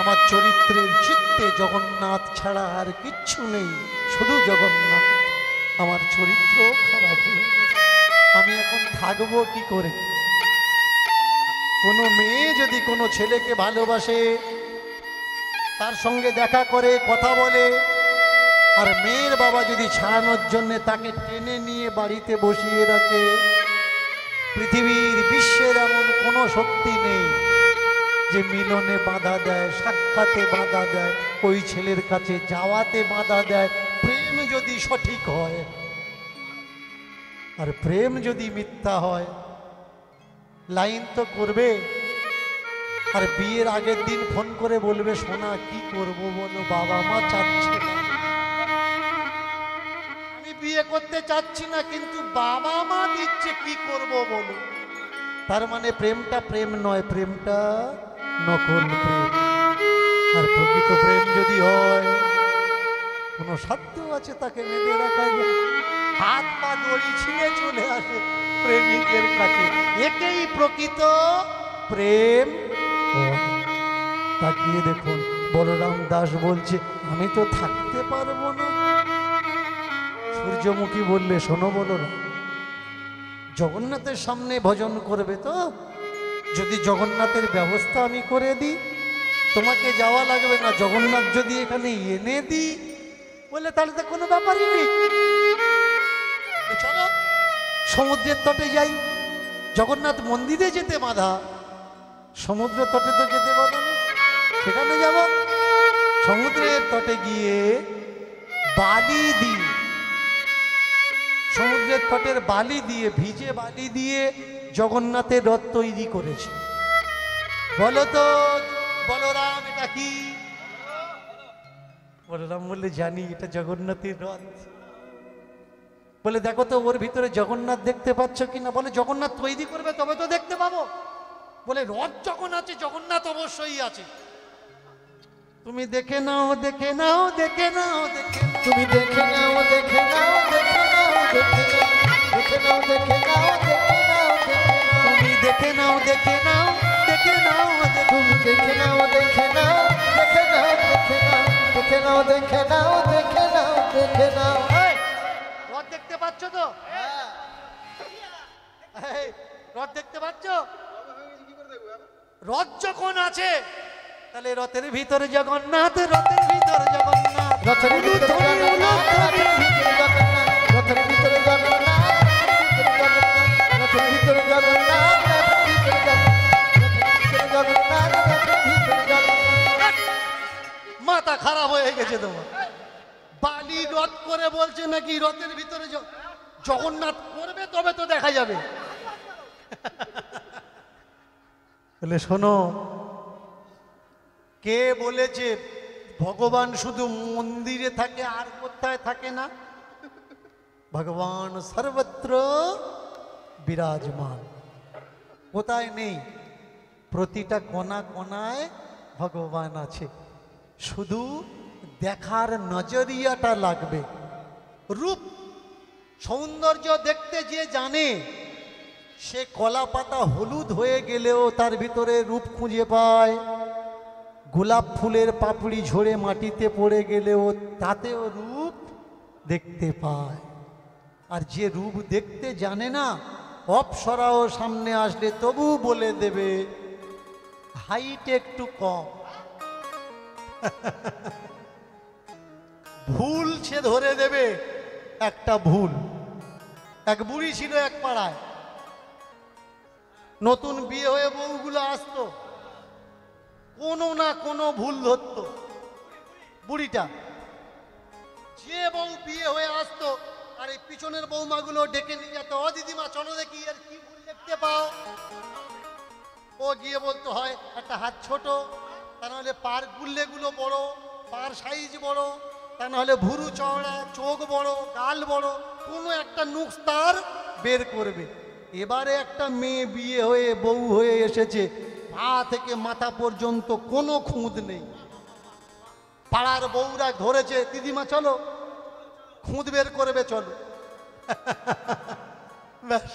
আমার চরিত্রের চিত্তে জগন্নাথ ছাড়া আর কিচ্ছু নেই, শুধু জগন্নাথ। আমার চরিত্র খারাপ হয়ে গেছে, আমি এখন থাকবো কি করে? কোনো মেয়ে যদি কোনো ছেলেকে ভালোবাসে, তার সঙ্গে দেখা করে, কথা বলে, আর মেয়ের বাবা যদি ছাড়ানোর জন্য তাকে টেনে নিয়ে বাড়িতে বসিয়ে রাখে, পৃথিবীর বিশ্বের এমন কোনো শক্তি নেই যে মিলনে বাধা দেয়, সাক্ষাতে বাধা দেয়, ওই ছেলের কাছে যাওয়াতে বাধা দেয়। প্রেম যদি সঠিক হয়, আর প্রেম যদি মিথ্যা হয়, লাইন তো করবে। আর বিয়ের আগের দিন ফোন করে বলবে, সোনা কি করব বলো, বাবা মা চাচ্ছে না, আমি বিয়ে করতে চাচ্ছি না, কিন্তু বাবা মা দিচ্ছে, কি করব বলো। তার মানে প্রেমটা প্রেম নয়, প্রেমটা নকল প্রেম। আর প্রকৃত প্রেম যদি হয়, কোনো সাধ্য আছে তাকে বেঁধে রাখা যায়? হাত পা দড়ি ছিঁড়ে চলে আসে প্রেমিকের কাছে। একেই প্রকৃত প্রেম। তাকিয়ে দেখুন, বলরাম দাস বলছে, আমি তো থাকতে পারবো না। সূর্যমুখী বললে, শোনো বলরাম, জগন্নাথের সামনে ভজন করবে তো? যদি জগন্নাথের ব্যবস্থা আমি করে দিই, তোমাকে যাওয়া লাগবে না। জগন্নাথ যদি এখানে এনে দিই, বলে তাহলে তো কোনো ব্যাপারই নেই। চলো সমুদ্রের তটে যাই। জগন্নাথ মন্দিরে যেতে বাধা, সমুদ্র তটে তো যেতে বাধা নেই, সেখানে যাব। সমুদ্রের তটে গিয়ে বালি দিয়ে, সমুদ্রের তটের বালি দিয়ে, ভিজে বালি দিয়ে জগন্নাথের রথ তৈরি করেছে। বলো তো বলরাম, এটা কি? বলরাম বললে, জানি, এটা জগন্নাথের রথ। বলে দেখো তো ওর ভিতরে জগন্নাথ দেখতে পাচ্ছ কিনা। বলে জগন্নাথ তৈরি করবে তবে তো দেখতে পাবো। বলে রথ যখন আছে জগন্নাথ অবশ্যই আছে। তুমি দেখে নাও দেখে নাও দেখে নাও দেখে তুমি দেখে নাও দেখে নাও দেখে নাও দেখে নাও দেখে নাও দেখে নাও তুমি দেখে নাও দেখে নাও দেখে নাও তুমি দেখে নাও দেখে নাও দেখে নাও দেখে নাও দেখে নাও দেখে নাও দেখে নাও। এই, রথ দেখতে পাচ্ছ তো? এই, রথ দেখতে পাচ্ছ? রথ যখন আছে তাহলে রথের ভিতরে জগন্নাথ, রথের ভিতরে জগন্নাথ, রথের ভিতরে জগন্নাথ, রথের ভিতরে জগন্নাথ, রথের ভিতরে জগন্নাথ, মাথা খারাপ হয়ে গেছে তোমার। বালি রথ করে বলছে নাকি রথের ভিতরে জগন্নাথ করবে তবে তো দেখা যাবে। বলে শোনো, কে বলেছে ভগবান শুধু মন্দিরে থাকে আর কোথায় থাকে না? ভগবান সর্বত্র বিরাজমান, কোথায় নেই? প্রতিটা কোণা কোণায় ভগবান আছে, শুধু দেখার নজরিয়াটা লাগবে। রূপ সৌন্দর্য দেখতে যে জানে সে কলা পাতা হলুদ হয়ে গেলেও তার ভিতরে রূপ খুঁজে পায়। গোলাপ ফুলের পাপড়ি ঝরে মাটিতে পড়ে গেলেও তাতেও রূপ দেখতে পায়। আর যে রূপ দেখতে জানে না, অপ্সরাও সামনে আসলে তবু বলে দেবে হাইট একটু কম। ভুল সে ধরে দেবে একটা ভুল। এক বুড়ি ছিল এক পাড়ায়, নতুন বিয়ে হয়ে বউগুলো আসতো, কোনো না কোনো ভুল ধরত। বুড়িটা যে বউ বিয়ে হয়ে আসতো আর এই পিছনের বৌমাগুলো ডেকে নিয়ে যেত, ও দিদিমা চলো দেখি আর কি ভুল দেখতে পাও। ও গিয়ে বলতো হয় একটা হাত ছোট, তা নাহলে পার গুল্লেগুলো বড়, পার সাইজ বড়, তা নাহলে ভুরু চওড়া, চোখ বড়, গাল বড়, কোনো একটা নুকস তার বের করবে। এবারে একটা মেয়ে বিয়ে হয়ে বউ হয়ে এসেছে, পা থেকে মাথা পর্যন্ত কোনো খুঁত নেই। পাড়ার বউরা ধরেছে, দিদিমা চলো খুঁত বের করবে চলো। ব্যাস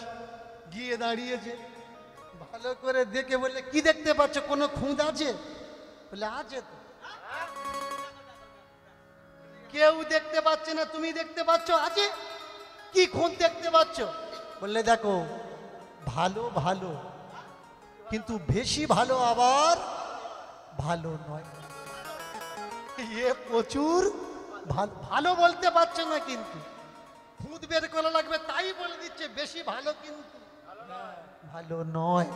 গিয়ে দাঁড়িয়েছে, ভালো করে দেখে বললে কি দেখতে পাচ্ছ, কোনো খুঁত আছে? বলে আছে তো। কেউ দেখতে পাচ্ছে না, তুমি দেখতে পাচ্ছ আছে? কি খুঁত দেখতে পাচ্ছ? বললে দেখো ভালো ভালো, কিন্তু বেশি ভালো আবার ভালো নয়। এ প্রচুর ভালো, ভালো বলতে পারছে না, কিন্তু খুঁত বের করা লাগবে তাই বলে দিচ্ছে বেশি ভালো, কিন্তু ভালো নয়।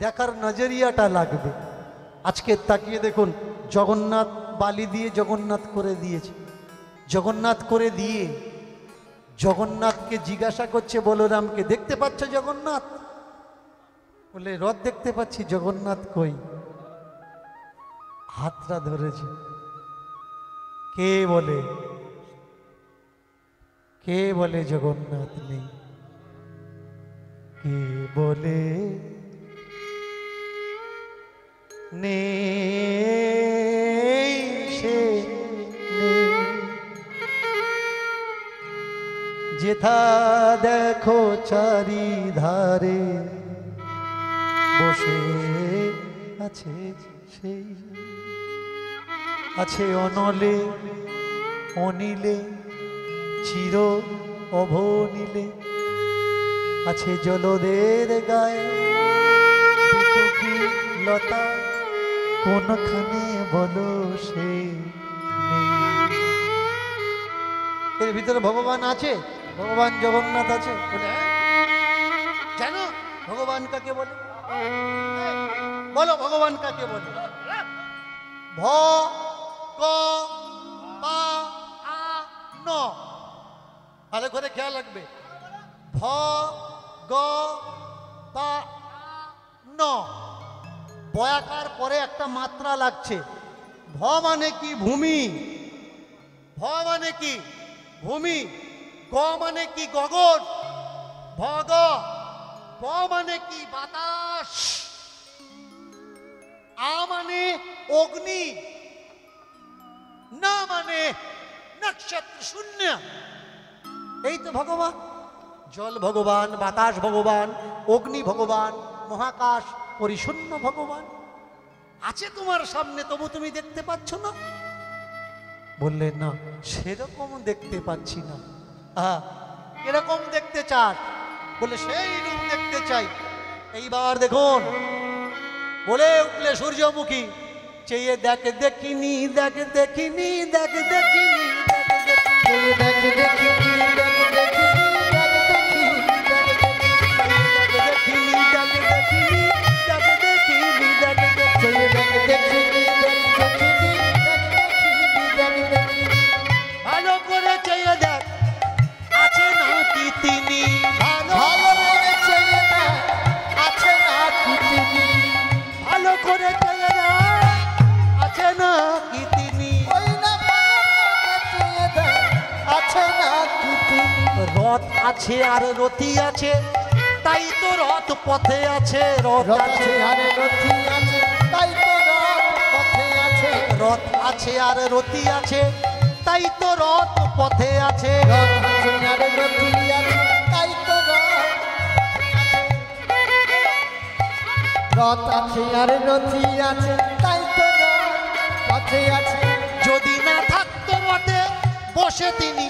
দেখার নজরিয়াটা লাগবে। আজকে তাকিয়ে দেখুন, জগন্নাথ বালি দিয়ে জগন্নাথ করে দিয়েছে। জগন্নাথ করে দিয়ে জগন্নাথকে জিজ্ঞাসা করছে বলরামকে, দেখতে পাচ্ছ জগন্নাথ? বলে রথ দেখতে পাচ্ছি, জগন্নাথ কই? হাতটা ধরেছে। কে বলে? কে বলে জগন্নাথ নেই? কে বলে নেই? সে নেই। যেথা দেখো চারিধারে বসে আছে সেই, আছে অনলে অনিলে চির অভনিলে, আছে জলদের গায়ে বিটুকি লতা, কোনখানে বলো সে নেই। এর ভিতরে ভগবান আছে, ভগবান জগন্নাথ আছে। বলে জানো ভগবান কাকে বলে? বলো ভগবান কাকে বলে? ভ ক পা আ ন, ভালো করে খেয়াল রাখবে। ভ গ পা ন, বয়াকার পরে একটা মাত্রা লাগছে। ভ মানে কি? ভূমি। ভ মানে কি? ভূমি। গ গ মানে কি গগন, ভগ, ব মানে কি বাতাস, আ মানে অগ্নি, না মানে নক্ষত্র শূন্য। এই তো ভগবান, জল ভগবান, বাতাস ভগবান, অগ্নি ভগবান, মহাকাশ পরিশূন্য ভগবান আছে তোমার সামনে, তবু তুমি দেখতে পাচ্ছ না? বললেন না, সেরকম দেখতে পাচ্ছি না। এরকম দেখতে চাস? বলে সেই রূপ দেখতে চাই। এইবার দেখুন, বলে উঠলে সূর্যমুখী, চেয়ে দেখ দেখিনি, দেখ দেখিনি, দেখ দেখিনি, দেখ দেখিনি, দেখ দেখিনি, দেখ দেখিনি, দেখ দেখিনি, দেখ দেখিনি, দেখ দেখিনি, দেখ দেখিনি, দেখ দেখিনি, দেখ দেখিনি। দেখ দেখিনি, দেখ দেখিনি, দেখ দেখিনি। ভালো করে চেয়ে দেখ, আছে নাকি তিনি? ভালো ভালো করে চেয়ে দেখ, আছে নাকি তিনি? ভালো করে চেয়ে দেখ, আছে নাকি তিনি? ওই না ভালো করে চেয়ে দেখ, আছে নাকি তিনি? রথ আছে আর রথি আছে, তাই তো রথ পথে আছে। রথ রথ আছে, আছে আর রথি আছে, তাই তো রথ পথে আছে। রথ আছে আর রথি আছে, তাই তো রথ পথে আছে। রথ আছে আর রথি আছে, তাই তো রথ আছে আর রথি আছে, তাই তো রথ পথে আছে। যদি না থাকতো রথে বসে তিনি,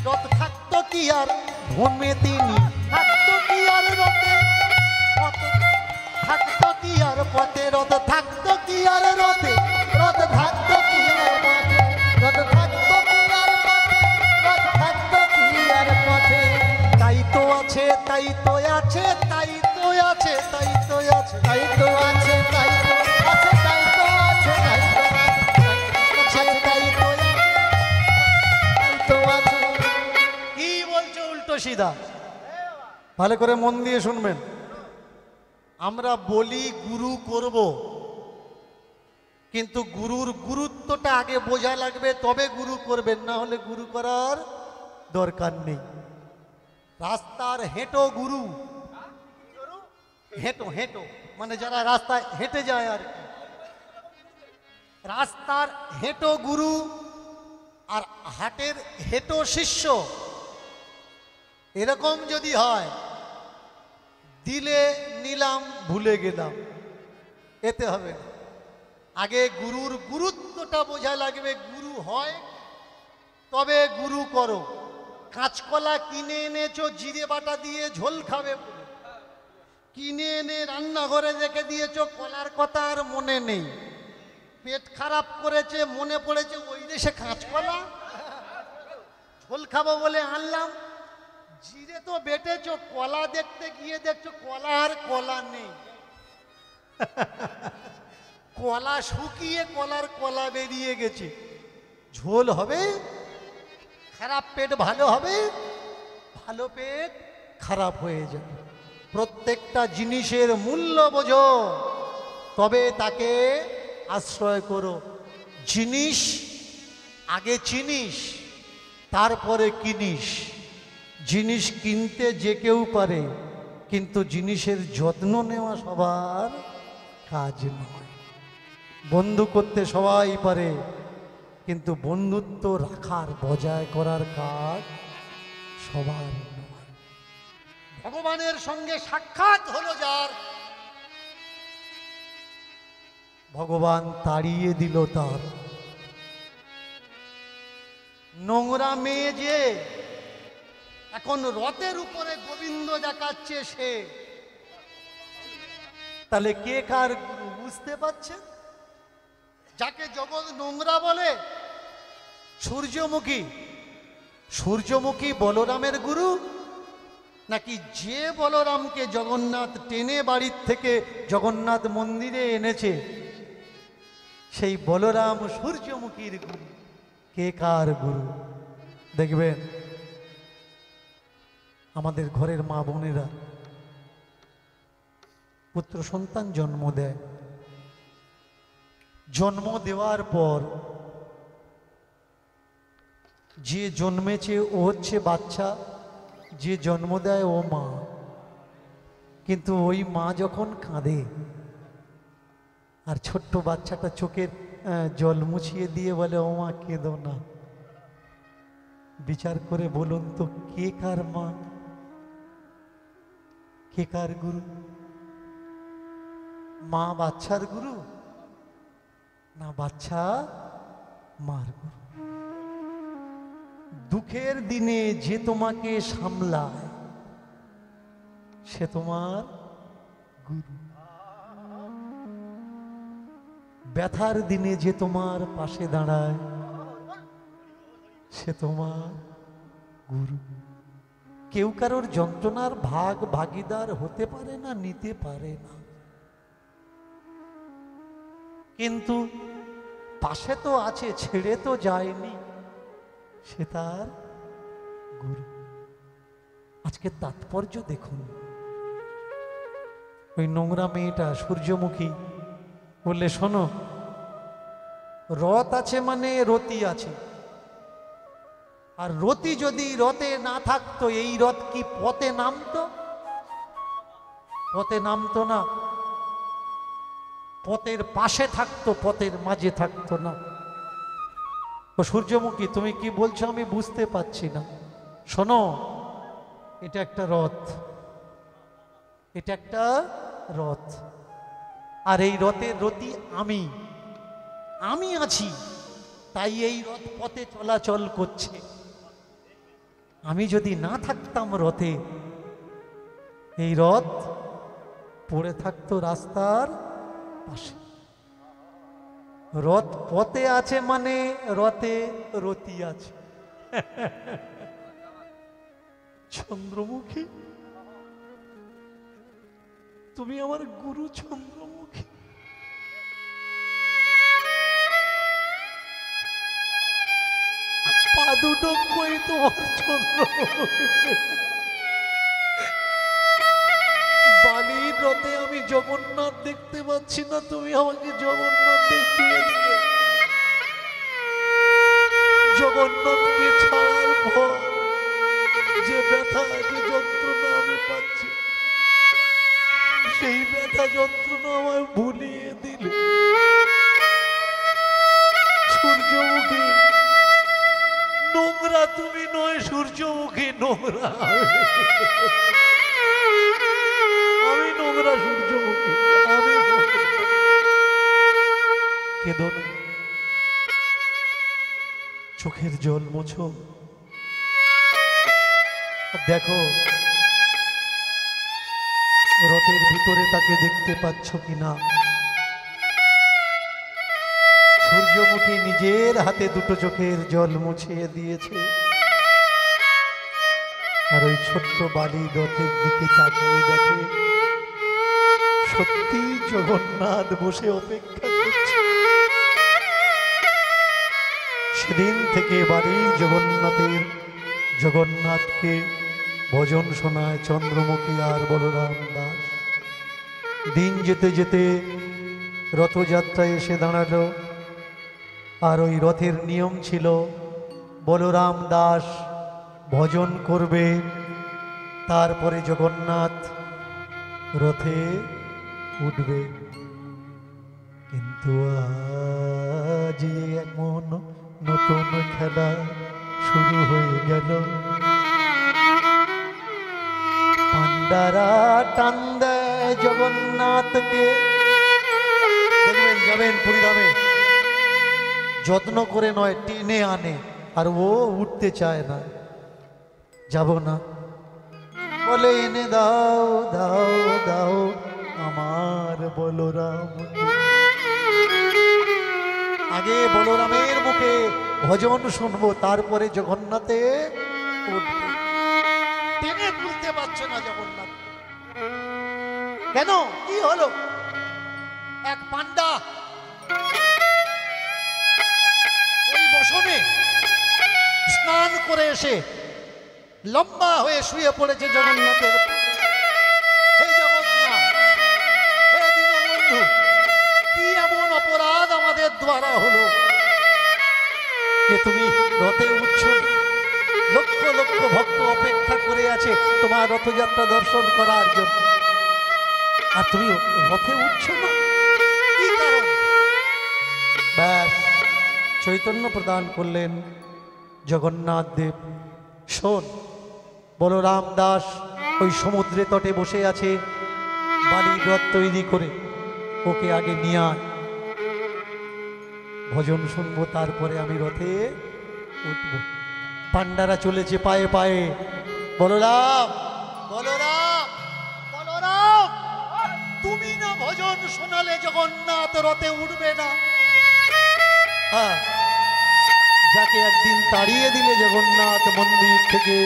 রথ থাকতো কি আর ভূমে তিনি? থাকতো কি আর রথে, রথ থাকতো কি আর পথে? রথ থাকতো কি আর রথে? রথ থাকতো কি আর পথে? রথ থাকতো কি আর পথে, রথ থাকতো কি আর পথে। তাই তো আছে, তাই তো আছে, তাই তো আছে, তাই তো আছে, তাই তো আছে, তাই তো আছে, তাই তো আছে, তাই তো আছে, তাই তো আছে। তাই তো আছে। কি বলছো উল্টো সিধা? ভালো করে মন দিয়ে শুনবেন। আমরা বলি গুরু করব, কিন্তু গুরুর গুরুত্বটা আগে বোঝা লাগবে, তবে গুরু করবেন, না হলে গুরু করার দরকার নেই। রাস্তার হেঁটো গুরু, হেঁটো হেঁটো মানে যারা রাস্তায় হেঁটে যায় আর কি, রাস্তার হেঁটো গুরু আর হাটের হেঁটো শিষ্য, এরকম যদি হয়, দিলে নিলাম ভুলে গেলাম, এতে হবে না। আগে গুরুর গুরুত্বটা বোঝা লাগবে। গুরু হয় তবে গুরু করো। কাঁচকলা কিনে এনেছো জিরে বাটা দিয়ে ঝোল খাবে বলে, কিনে এনে রান্নাঘরে রেখে দিয়েছো, কলার কথা আর মনে নেই, পেট খারাপ করেছে, মনে পড়েছে ওই দেশে কাঁচকলা, ঝোল খাবো বলে আনলাম, জিরে তো বেটেছো, কলা দেখতে গিয়ে দেখছো কলা আর কলা নেই, কলা শুকিয়ে কলার কলা বেরিয়ে গেছে। ঝোল হবে, খারাপ পেট ভালো হবে, ভালো পেট খারাপ হয়ে যাবে। প্রত্যেকটা জিনিসের মূল্য বোঝো, তবে তাকে আশ্রয় করো। জিনিস আগে চিনিস, তারপরে কিনিস। জিনিস কিনতে যে কেউ পারে, কিন্তু জিনিসের যত্ন নেওয়া সবার কাজ নয়। বন্ধু করতে সবাই পারে, কিন্তু বন্ধুত্ব রাখার, বজায় করার কাজ সবার নয়। ভগবানের সঙ্গে সাক্ষাৎ হলো যার, ভগবান তাড়িয়ে দিল তার। নোংরা মেয়ে যে এখন রথের উপরে গোবিন্দ দেখাচ্ছে, সে তাহলে কে কার গুরু বুঝতে পারছেন? যাকে জগৎ নোংরা বলে সূর্যমুখী, সূর্যমুখী বলরামের গুরু, নাকি যে বলরামকে জগন্নাথ টেনে বাড়ির থেকে জগন্নাথ মন্দিরে এনেছে সেই বলরাম সূর্যমুখীর গুরু? কে কার গুরু? দেখবেন আমাদের ঘরের মা বোনেরা পুত্র সন্তান জন্ম দেয়, জন্ম দেওয়ার পর যে জন্মেছে ও হচ্ছে বাচ্চা, যে জন্ম দেয় ও মা। কিন্তু ওই মা যখন কাঁদে আর ছোট্ট বাচ্চাটা চোখের জল মুছিয়ে দিয়ে বলে ও মা কেঁদো না, বিচার করে বলুন তো কে কার মা, কে কার গুরু? মা বাচ্চার গুরু না বাচ্চা মার গুরু? দুঃখের দিনে যে তোমাকে সামলায় সে তোমার গুরু, ব্যথার দিনে যে তোমার পাশে দাঁড়ায় সে তোমার গুরু। কেউ কারোর যন্ত্রণার ভাগীদার হতে পারে না, নিতে পারে না, কিন্তু পাশে তো আছে, ছেড়ে তো যায়নি, সে তার গুরু। আজকে তাৎপর্য দেখুন। ওই নোংরা মেয়েটা সূর্যমুখী বললে শোনো, রথ আছে মানে রতি আছে, আর রতি যদি রথে না থাকতো এই রথ কি পথে নামতো? পথে নামতো না, পথের পাশে থাকতো, পথের মাঝে থাকতো না। ও সূর্যমুখী তুমি কি বলছো আমি বুঝতে পারছি না। শোনো, এটা একটা রথ, এটা একটা রথ, আর এই রথের রথী আমি আছি, তাই এই রথ পথে চলাচল করছে। আমি যদি না থাকতাম রথে, এই রথ পড়ে থাকতো রাস্তার পাশে। রথ পথে আছে মানে রথে রতি আছে। চন্দ্রমুখী তুমি আমার গুরু চন্দ্রমুখী। পা দুটো কই তোমার চন্দ্রমুখী? বালির রথে আমি জগন্নাথ দেখতে পাচ্ছি না, তুমি আমাকে জগন্নাথ দেখিয়ে দিলে। জগন্নাথকে ছাড়ার পর যে ব্যথা, যে যন্ত্রণা আমি পাচ্ছি, সেই ব্যথা যন্ত্রণা আমায় ভুলিয়ে দিলে। সূর্যমুখী নোংরা তুমি নয়, সূর্যমুখী নোংরা আমি নোংরা, সূর্যমুখী আমি কেঁদো না, চোখের জল মোছো। দেখো রথের ভিতরে তাকে দেখতে পাচ্ছ কিনা। সূর্যমুখী নিজের হাতে দুটো চোখের জল মুছিয়ে দিয়েছে, আর ওই ছোট্ট বালি রথের দিকে তাকিয়ে দেখে সত্যি জগন্নাথ বসে অপেক্ষা করছে। সেদিন থেকে বাড়ির জগন্নাথকে ভজন শোনায় চন্দ্রমুখী আর বলরাম দাস। দিন যেতে যেতে রথযাত্রায় এসে দাঁড়ালো, আর ওই রথের নিয়ম ছিল বলরাম দাস ভজন করবে, তারপরে জগন্নাথ রথে উঠবে। কিন্তু আজ এমন নতুন খেলা শুরু হয়ে গেল। পান্ডারা টান দেয় জগন্নাথকে। দেখবেন যাবেন পুরীধামে, যত্ন করে নয় টেনে আনে, আর ও উঠতে চায় না। যাব না বলে এনে দাও দাও দাও আমার বলরাম। আগে বলরামের মুখে ভজন শুনবো, তারপরে জগন্নাথে উঠবে। টেনে তুলতে পারছো না জগন্নাথ, কেন? কি হলো? এক পান্ডা ওই বসনে স্নান করে এসে লম্বা হয়ে শুয়ে পড়েছে জগন্নাথের। হে জগন্নাথ, হে দীনবন্ধু, কি এমন অপরাধ আমাদের দ্বারা হলো? যে তুমি রথে উঠছ না। লক্ষ লক্ষ ভক্ত অপেক্ষা করে আছে তোমার রথযাত্রা দর্শন করার জন্য, আর তুমি রথে উঠছ না, কি কারণ? ব্যাস চৈতন্য প্রদান করলেন জগন্নাথ দেব। শোন, বলরাম দাস ওই সমুদ্রে তটে বসে আছে বালির রথ তৈরি করে, ওকে আগে নিয়ে আয়, ভজন শুনবো, তারপরে আমি রথে উঠব। পান্ডারা চলেছে পায়ে পায়ে। বলরাম, বলরাম, বলরাম, তুমি না ভজন শোনালে জগন্নাথ রথে উঠবে না। যাকে একদিন তাড়িয়ে দিলে জগন্নাথ মন্দির থেকে,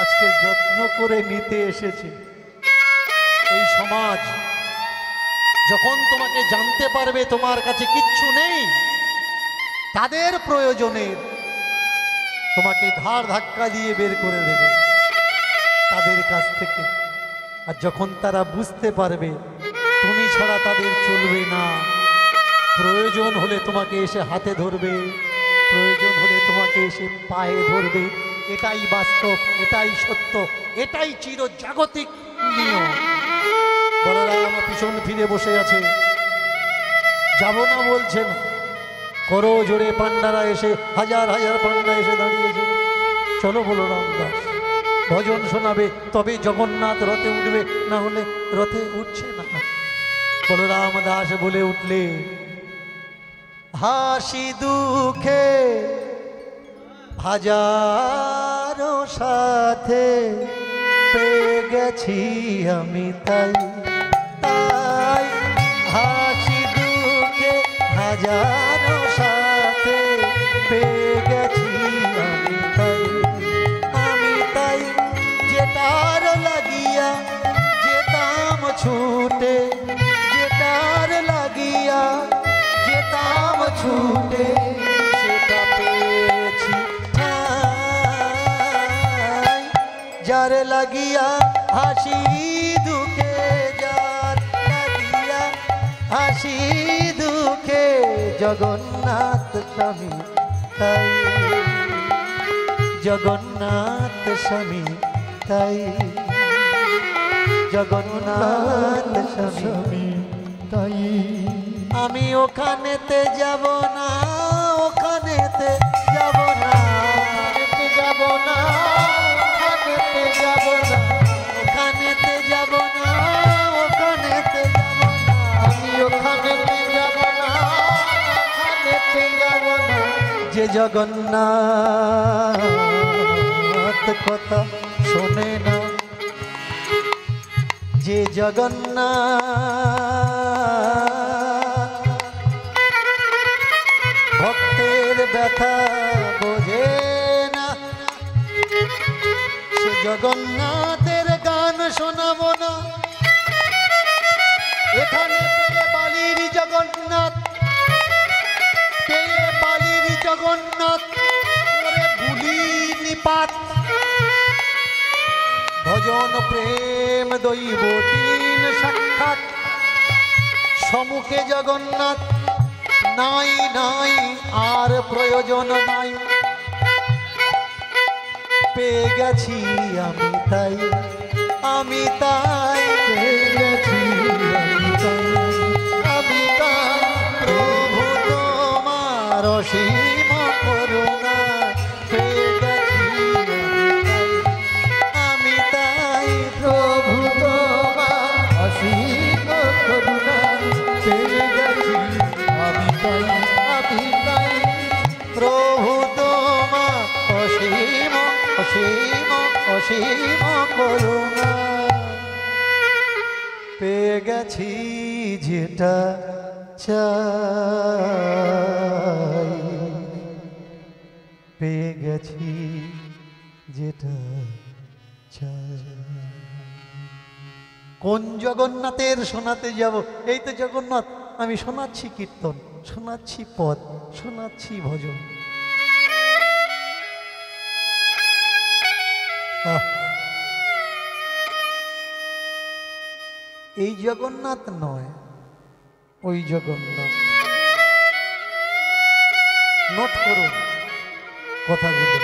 আজকে যত্ন করে নিতে এসেছে। এই সমাজ যখন তোমাকে জানতে পারবে তোমার কাছে কিচ্ছু নেই, তাদের প্রয়োজনে তোমাকে ঘাড় ধাক্কা দিয়ে বের করে দেবে তাদের কাছ থেকে। আর যখন তারা বুঝতে পারবে তুমি ছাড়া তাদের চলবে না, প্রয়োজন হলে তোমাকে এসে হাতে ধরবে, প্রয়োজন হলে তোমাকে এসে পায়ে ধরবে। এটাই বাস্তব, এটাই সত্য, এটাই চিরজাগতিক নিয়ম। বলরাম পিছন ফিরে বসে আছে, যাব না বলছেন। করো জোরে, পান্ডারা এসে, হাজার হাজার পান্ডা এসে দাঁড়িয়েছে। চলো বলরাম দাস, ভজন শোনাবে, তবে জগন্নাথ রথে উঠবে, না হলে রথে উঠছে না। বলরাম দাস বলে উঠলে, হাসি দুঃখে হাজারো সাথে পেয়ে গেছি আমি, তাই তাই হাসি দুঃখে হাজারো সাথে পেয়ে গেছি আমি, তাই আমি তাই যেটার লাগিয়া যেতাম ছুটে, যেটার লাগিয়া যেতাম ছুটে, সেটা পেয়েছি ঠাই। যার লাগিয়া হাসি দুঃখে, যার লাগিয়া হাসি দুঃখে জগন্নাথ স্বামী, তাই জগন্নাথ স্বামী, তাই জগন্নাথ স্বামী, তাই আমি ওখানেতে যাব না, ওখানেতে যাব না, যাব না, ওখানেতে যাব না, ওখানেতে যাব না, ওখানেতে যাব না, আমি ওখানেতে যাব না, ওখানেতে যাব না। যে জগন্নাথ কথা শোনে না, যে জগন্নাথ ভক্তের ব্যথা বোঝে না, সে জগন্নাথের গান শোনাবো না। এখানে পেলে বালির জগন্নাথ, পেলে বালির জগন্নাথ করে বুলি নিপাত। ভজন প্রেম দৈব তিন সাক্ষাৎ, সম্মুখে জগন্নাথ, নাই নাই আর প্রয়োজন নাই। পেয়ে গেছি আমি, তাই আমি তাই পেয়ে গেছি আমি, তাই আমি তাই। প্রভু তোমার অসীম করুণা, পেয়ে গেছি আমি, তাই প্রভু তোমার অসীম করুণা, পেয়ে গেছি আমি, তাই আমি তাই। প্রভু তোমার অসীম অসীম অসীম করুণা, পেয়ে গেছি যেটা চাই, পেয়ে গেছি যেটা চাই। কোন জগন্নাথের শোনাতে যাব? এই তো জগন্নাথ, আমি শোনাচ্ছি কীর্তন, শোনাচ্ছি পদ, শোনাচ্ছি ভজন। এই জগন্নাথ নয়, ওই জগন্নাথ। নোট করুন কথাগুলো।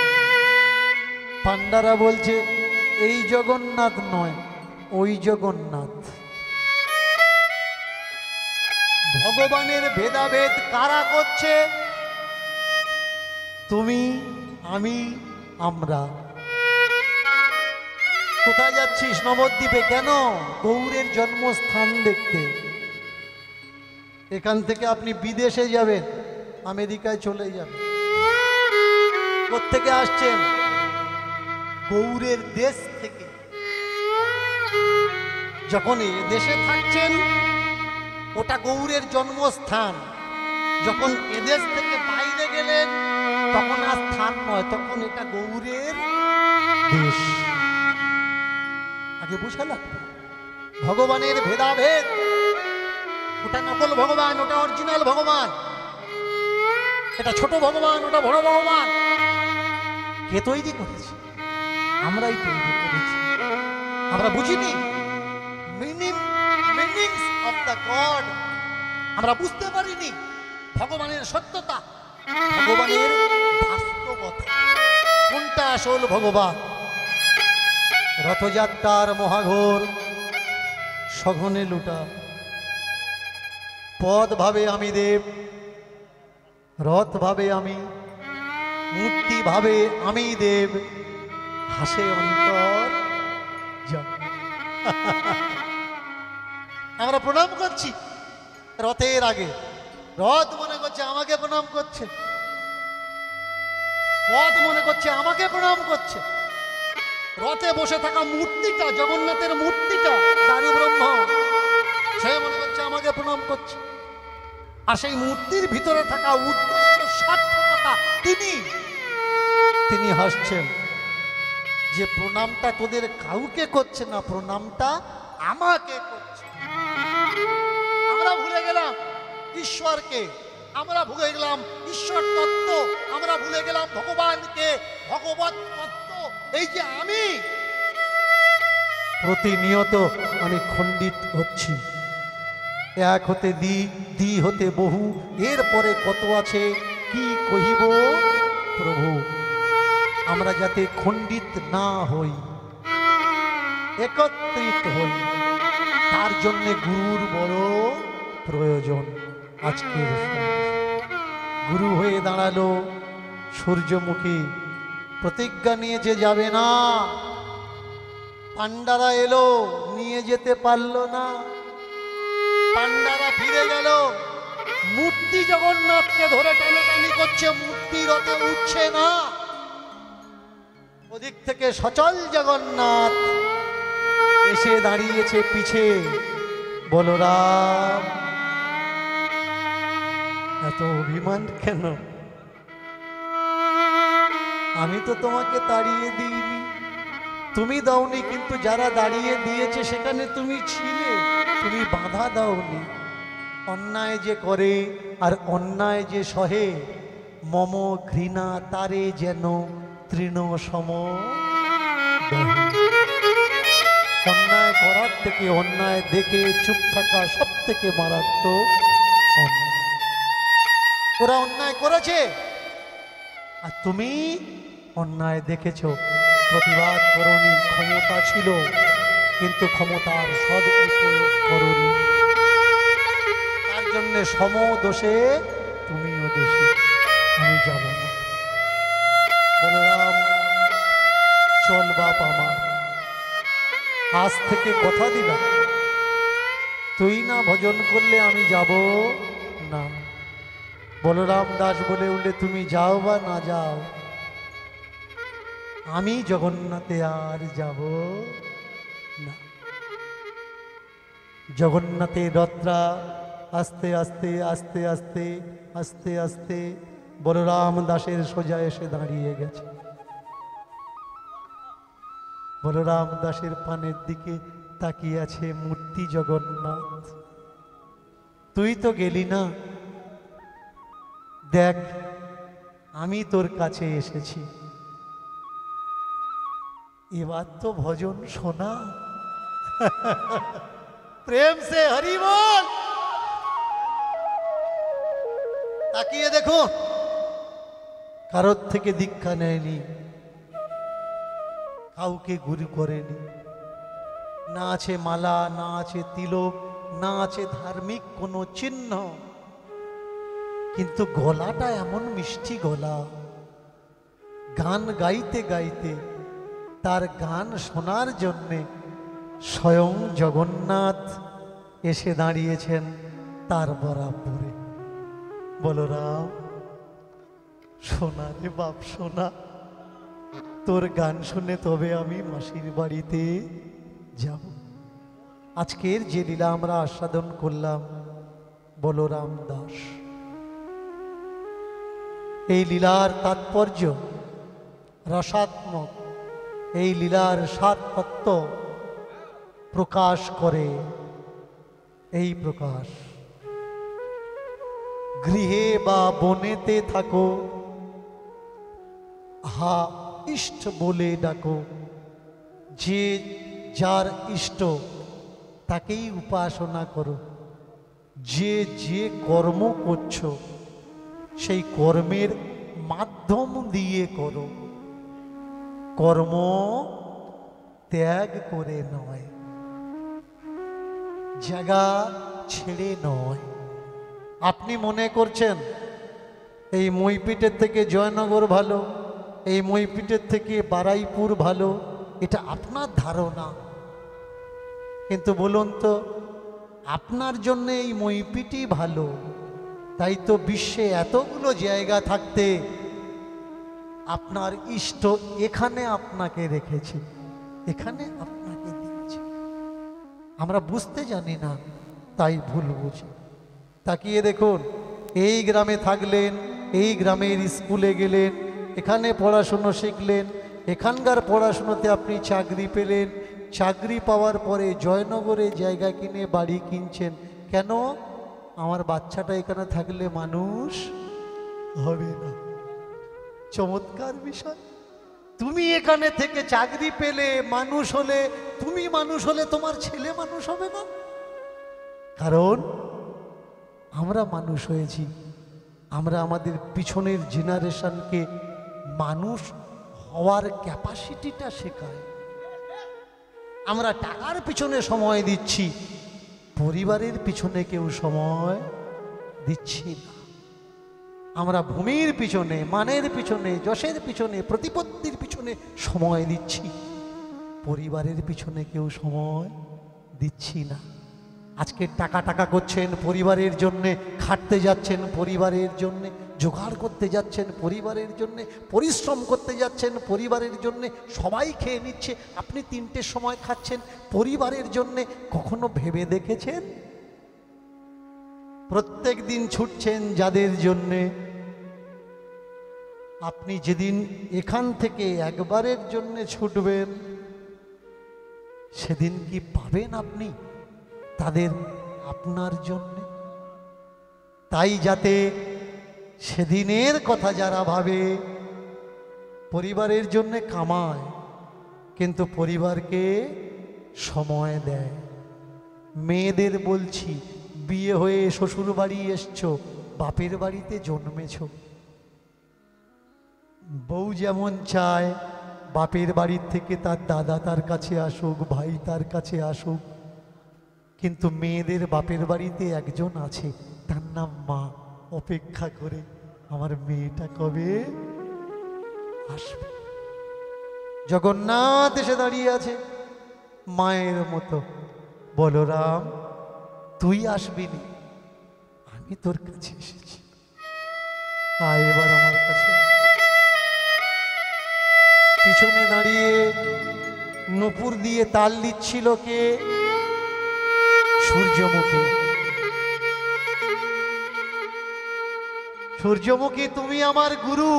পান্ডারা বলছে এই জগন্নাথ নয়, ওই জগন্নাথ। ভগবানের ভেদাভেদ কারা করছে? তুমি, আমি, আমরা। কোথায় যাচ্ছিস? নবদ্বীপে। কেন? গৌরের জন্মস্থান দেখতে। এখান থেকে আপনি বিদেশে যাবেন, আমেরিকায় চলে যাবেন। কোত্থেকে আসছেন? গৌরের দেশ থেকে। যখন এ দেশে থাকছেন ওটা গৌরের জন্মস্থান, যখন এদেশ থেকে বাইরে গেলেন তখন আর স্থান নয়, তখন এটা গৌরের দেশ। আগে বুঝা লাগবে ভগবানের ভেদাভেদ। ওটা নকল ভগবান, ওটা অরিজিনাল ভগবান। এটা ছোট ভগবান, ওটা বড় ভগবান। কে তৈরি করেছে? আমরাই তৈরি করেছি। আমরা বুঝিনি মিনিংস অফ দ্য গড। আমরা বুঝতে পারিনি ভগবানের সত্যতা, ভগবানের বাস্তবতা, কোনটা আসল ভগবান। রথযাত্রার মহাঘোর সঘনে লুটা। পদ ভাবে আমি দেব, রথ ভাবে আমি, মূর্তি ভাবে আমি দেব, হাসে অন্তর যা। আমরা প্রণাম করছি রথের আগে। রথ মনে করছে আমাকে প্রণাম করছে, পদ মনে করছে আমাকে প্রণাম করছে। রথে বসে থাকা মূর্তিটা, জগন্নাথের মূর্তিটা, দারু ব্রহ্ম, সে মনে করছে আমাকে প্রণাম করছে। আর সেই মূর্তির ভিতরে থাকা উদ্দেশ্য সার্থকতা তিনি হাসছেন যে প্রণামটা তোদের কাউকে করছে না, প্রণামটা আমাকে করছে। আমরা ভুলে গেলাম ঈশ্বরকে, আমরা ভুলে গেলাম ঈশ্বর তত্ত্ব, আমরা ভুলে গেলাম ভগবানকে, ভগবত তত্ত্ব। এই যে আমি প্রতিনিয়ত আমি খণ্ডিত হচ্ছি। এক হতে দ্বি হতে বহু, এরপরে কত আছে কি কহিব প্রভু। আমরা যাতে খণ্ডিত না হই, একত্রিত হই, তার জন্য গুরুর বড় প্রয়োজন। আজকের গুরু হয়ে দাঁড়ালো সূর্যমুখী, প্রতিজ্ঞা নিয়ে যে যাবে না। পান্ডারা এলো, নিয়ে যেতে পারলো না। পান্ডারা ফিরে গেল, মূর্তি জগন্নাথকে ধরে টানাটানি করছে, মূর্তি রথে উঠছে না। ওদিক থেকে সচল জগন্নাথ এসে দাঁড়িয়েছে পিছে। বলরাম, এত অভিমান কেন? আমি তো তোমাকে তাড়িয়ে দিইনি, তুমি দাওনি, কিন্তু যারা দাঁড়িয়ে দিয়েছে সেখানে তুমি ছিলে, তুমি বাধা দাওনি। অন্যায় যে করে আর অন্যায় যে সহে, মম ঘৃণা তারে যেন তৃণ সম। অন্যায় করার থেকে অন্যায় দেখে চুপ থাকা সব থেকে মারাত্মক অন্যায়। ওরা অন্যায় করেছে আর তুমি অন্যায় দেখেছ, প্রতিবাদ করনি। ক্ষমতা ছিল কিন্তু ক্ষমতার সদ উপয়োগ করনি, তার জন্য সম দোষে তুমিও দোষী। আমি যাব না। বলরাম, চল বাপ আমার, আজ থেকে কথা দিলাম, তুই না ভজন করলে আমি যাব না। বলরাম দাস বলে উঠলে, তুমি যাও বা না যাও, আমি জগন্নাথে আর যাব না। জগন্নাথের রথটা আস্তে আস্তে আস্তে আস্তে আস্তে আস্তে বলরাম দাসের সোজা এসে দাঁড়িয়ে গেছে। বলরাম দাসের পানের দিকে তাকিয়ে আছে মূর্তি জগন্নাথ। তুই তো গেলি না, দেখ আমি তোর কাছে এসেছি, এবার তো ভজন শোনা। প্রেম সে হরি বল। তাকিয়ে দেখুন কারোর থেকে দীক্ষা নেয়নি, কাউকে গুরু করেনি, না আছে মালা, না আছে তিলক, না আছে ধার্মিক কোনো চিহ্ন, কিন্তু গলাটা এমন মিষ্টি গলা, গান গাইতে গাইতে তার গান শোনার জন্যে স্বয়ং জগন্নাথ এসে দাঁড়িয়েছেন তার বরাবরে। বলরাম, শোনা রে বাপ শোনা, তোর গান শুনে তবে আমি মাসির বাড়িতে যাব। আজকের যে লীলা আমরা আস্বাদন করলাম, বলরাম দাস, এই লীলার তাৎপর্য রসাত্মক, এই লীলার সাত তত্ত্ব প্রকাশ করে এই প্রকাশ। গৃহে বা বনেতে থাকো, হা ইষ্ট বলে ডাকো, যে যার ইষ্ট তাকেই উপাসনা করো, যে যে কর্ম করছো সেই কর্মের মাধ্যম দিয়ে করো, কর্ম ত্যাগ করে নয়, জায়গা ছেড়ে নয়। আপনি মনে করছেন এই মইপিটের থেকে জয়নগর ভালো, এই মইপিটের থেকে বারাইপুর ভালো, এটা আপনার ধারণা। কিন্তু বলুন তো, আপনার জন্য এই মইপিটই ভালো, তাই তো বিশ্বে এতগুলো জায়গা থাকতে আপনার ইষ্ট এখানে আপনাকে রেখেছে, এখানে আপনাকে দিয়েছে। আমরা বুঝতে জানি না, তাই ভুল বুঝি। তাকিয়ে দেখুন, এই গ্রামে থাকলেন, এই গ্রামের স্কুলে গেলেন, এখানে পড়াশুনো শিখলেন, এখানকার পড়াশুনোতে আপনি চাকরি পেলেন, চাকরি পাওয়ার পরে জয়নগরে জায়গা কিনে বাড়ি কিনছেন। কেন? আমার বাচ্চাটা এখানে থাকলে মানুষ হবে না। চমৎকার বিষয়। তুমি এখানে থেকে চাকরি পেলে, মানুষ হলে, তুমি মানুষ হলে তোমার ছেলে মানুষ হবে না। কারণ আমরা মানুষ হয়েছি, আমরা আমাদের পিছনের জেনারেশনকে মানুষ হওয়ার ক্যাপাসিটিটা শেখাই। আমরা টাকার পিছনে সময় দিচ্ছি, পরিবারের পিছনে কেউ সময় দিচ্ছি না। আমরা ভূমির পিছনে, মানের পিছনে, যশের পিছনে, প্রতিপত্তির পিছনে সময় দিচ্ছি, পরিবারের পিছনে কেউ সময় দিচ্ছি না। আজকে টাকা টাকা করছেন পরিবারের জন্যে, খাটতে যাচ্ছেন পরিবারের জন্যে, জোগাড় করতে যাচ্ছেন পরিবারের জন্যে, পরিশ্রম করতে যাচ্ছেন পরিবারের জন্যে, সবাই খেয়ে নিচ্ছে, আপনি 3টের সময় খাচ্ছেন পরিবারের জন্যে। কখনো ভেবে দেখেছেন প্রত্যেক দিন ছুটছেন যাদের জন্যে, আপনি যেদিন এখান থেকে একবারের জন্যে ছুটবেন, সেদিন কি পাবেন আপনি তাদের আপনার জন্যে? তাই যাতে সেদিনের কথা যারা ভাবে, পরিবারের জন্যে কামায় কিন্তু পরিবারকে সময় দেয়। মেয়েদের বলছি, বিয়ে হয়ে শ্বশুর বাড়ি এসছো, বাপের বাড়িতে জন্মেছ, বউ যেমন চায় বাপের বাড়ির থেকে তার দাদা তার কাছে আসুক, ভাই তার কাছে আসুক, কিন্তু মেয়েদের বাপের বাড়িতে একজন আছে, তার নাম মা। অপেক্ষা করে আমার মেয়েটা কবে আসবে। জগন্নাথ এসে দাঁড়িয়ে আছে মায়ের মতো। বলরাম, তুই আসবি নি, আমি তোর কাছে এসেছি, আয় এবার আমার কাছে। পিছনে দাঁড়িয়ে নূপুর দিয়ে তাল দিচ্ছিল কে? সূর্যমুখী। সূর্যমুখী, তুমি আমার গুরু,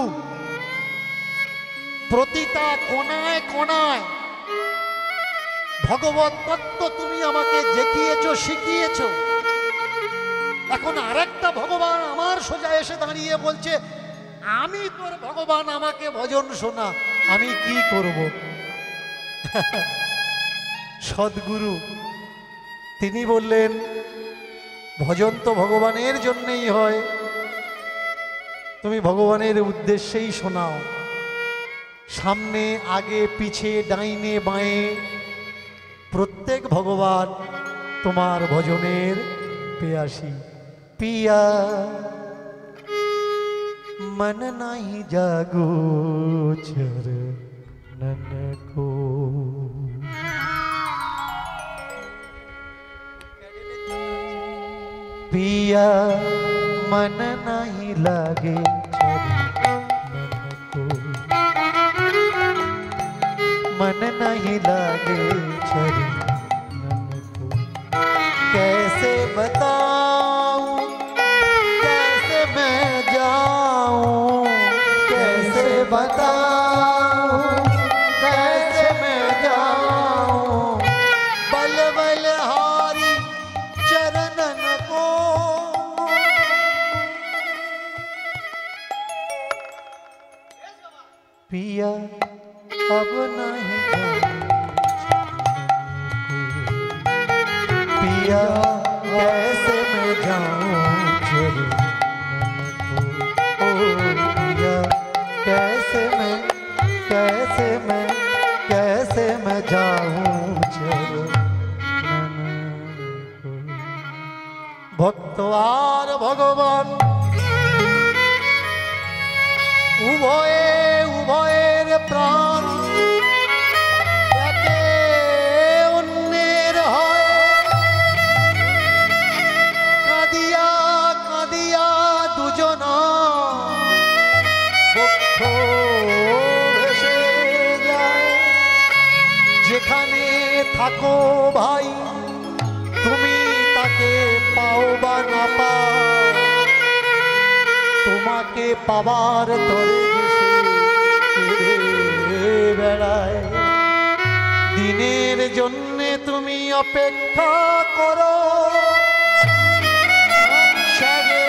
প্রতিটা কোণায় কোণায় ভগবত তত্ত্ব তুমি আমাকে দেখিয়েছ, শিখিয়েছ। এখন আরেকটা ভগবান আমার সোজা এসে দাঁড়িয়ে বলছে, আমি তোর ভগবান, আমাকে ভজন শোনা। আমি কি করব? সদ্গুরু তিনি বললেন, ভজন তো ভগবানের জন্যই হয়, তুমি ভগবানের উদ্দেশ্যেই শোনাও। সামনে আগে পিছে ডাইনে বাঁয়ে প্রত্যেক ভগবান তোমার ভজনের পেয়াসী। পিয়া मन नाही जागो चरणन को। पिया मन नाही लागे चरणन को, मन नहीं लागे चरणन को। कैसे बताऊं कैसे मैं जाऊं, कैसे बताऊं कैसे मैं जाऊं, बल बलहारी चरणन को। पिया अब नहीं जाऊं, पिया कैसे मैं जाऊं चरणन को। ओ पिया कैसे मैं जाऊं चरणन को। भक्त আর ভগবান উভয়ে উভয়ের প্রাণ একে অন্যের হয়। কাঁদিয়া কাঁদিয়া দুজনা বক্ষ ভেসে যায়। যেখানে থাকো ভাই তুমি তাকে পাও বা না পাও, তোমাকে পাবার তরে ঘেঁষে বেড়ায়। দিনের জন্যে তুমি অপেক্ষা করো, সবে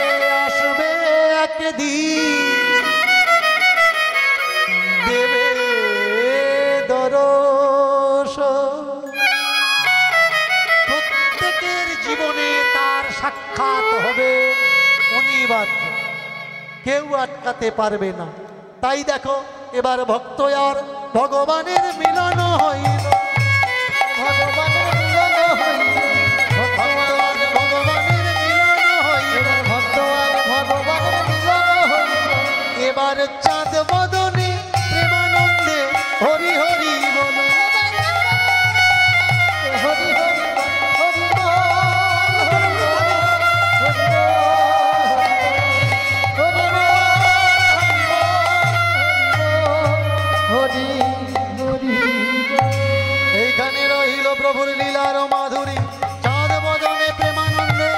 আসবে একদিন দেবে দরস। প্রত্যেকের জীবনে তার সাক্ষাৎ হবে অনিবার্য, কেউ আটকাতে পারবে না। তাই দেখো এবার ভক্ত আর ভগবানের মিলন হইল, ভগবানের মিলন হইল, ভক্ত আর ভগবানের মিলন হইল। ভক্ত আর ভগবানের মিলন হইল। এবার চাঁদ বদনে প্রেমানন্দে হরি হরি বল। হরি হরি হরি বল, হরি বল, হরি বল, হরি বল, হরি হরি। এইখানে রহিল প্রভুর লীলার মাধুরী। চাঁদ বদনে প্রেমানন্দে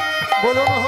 বলুন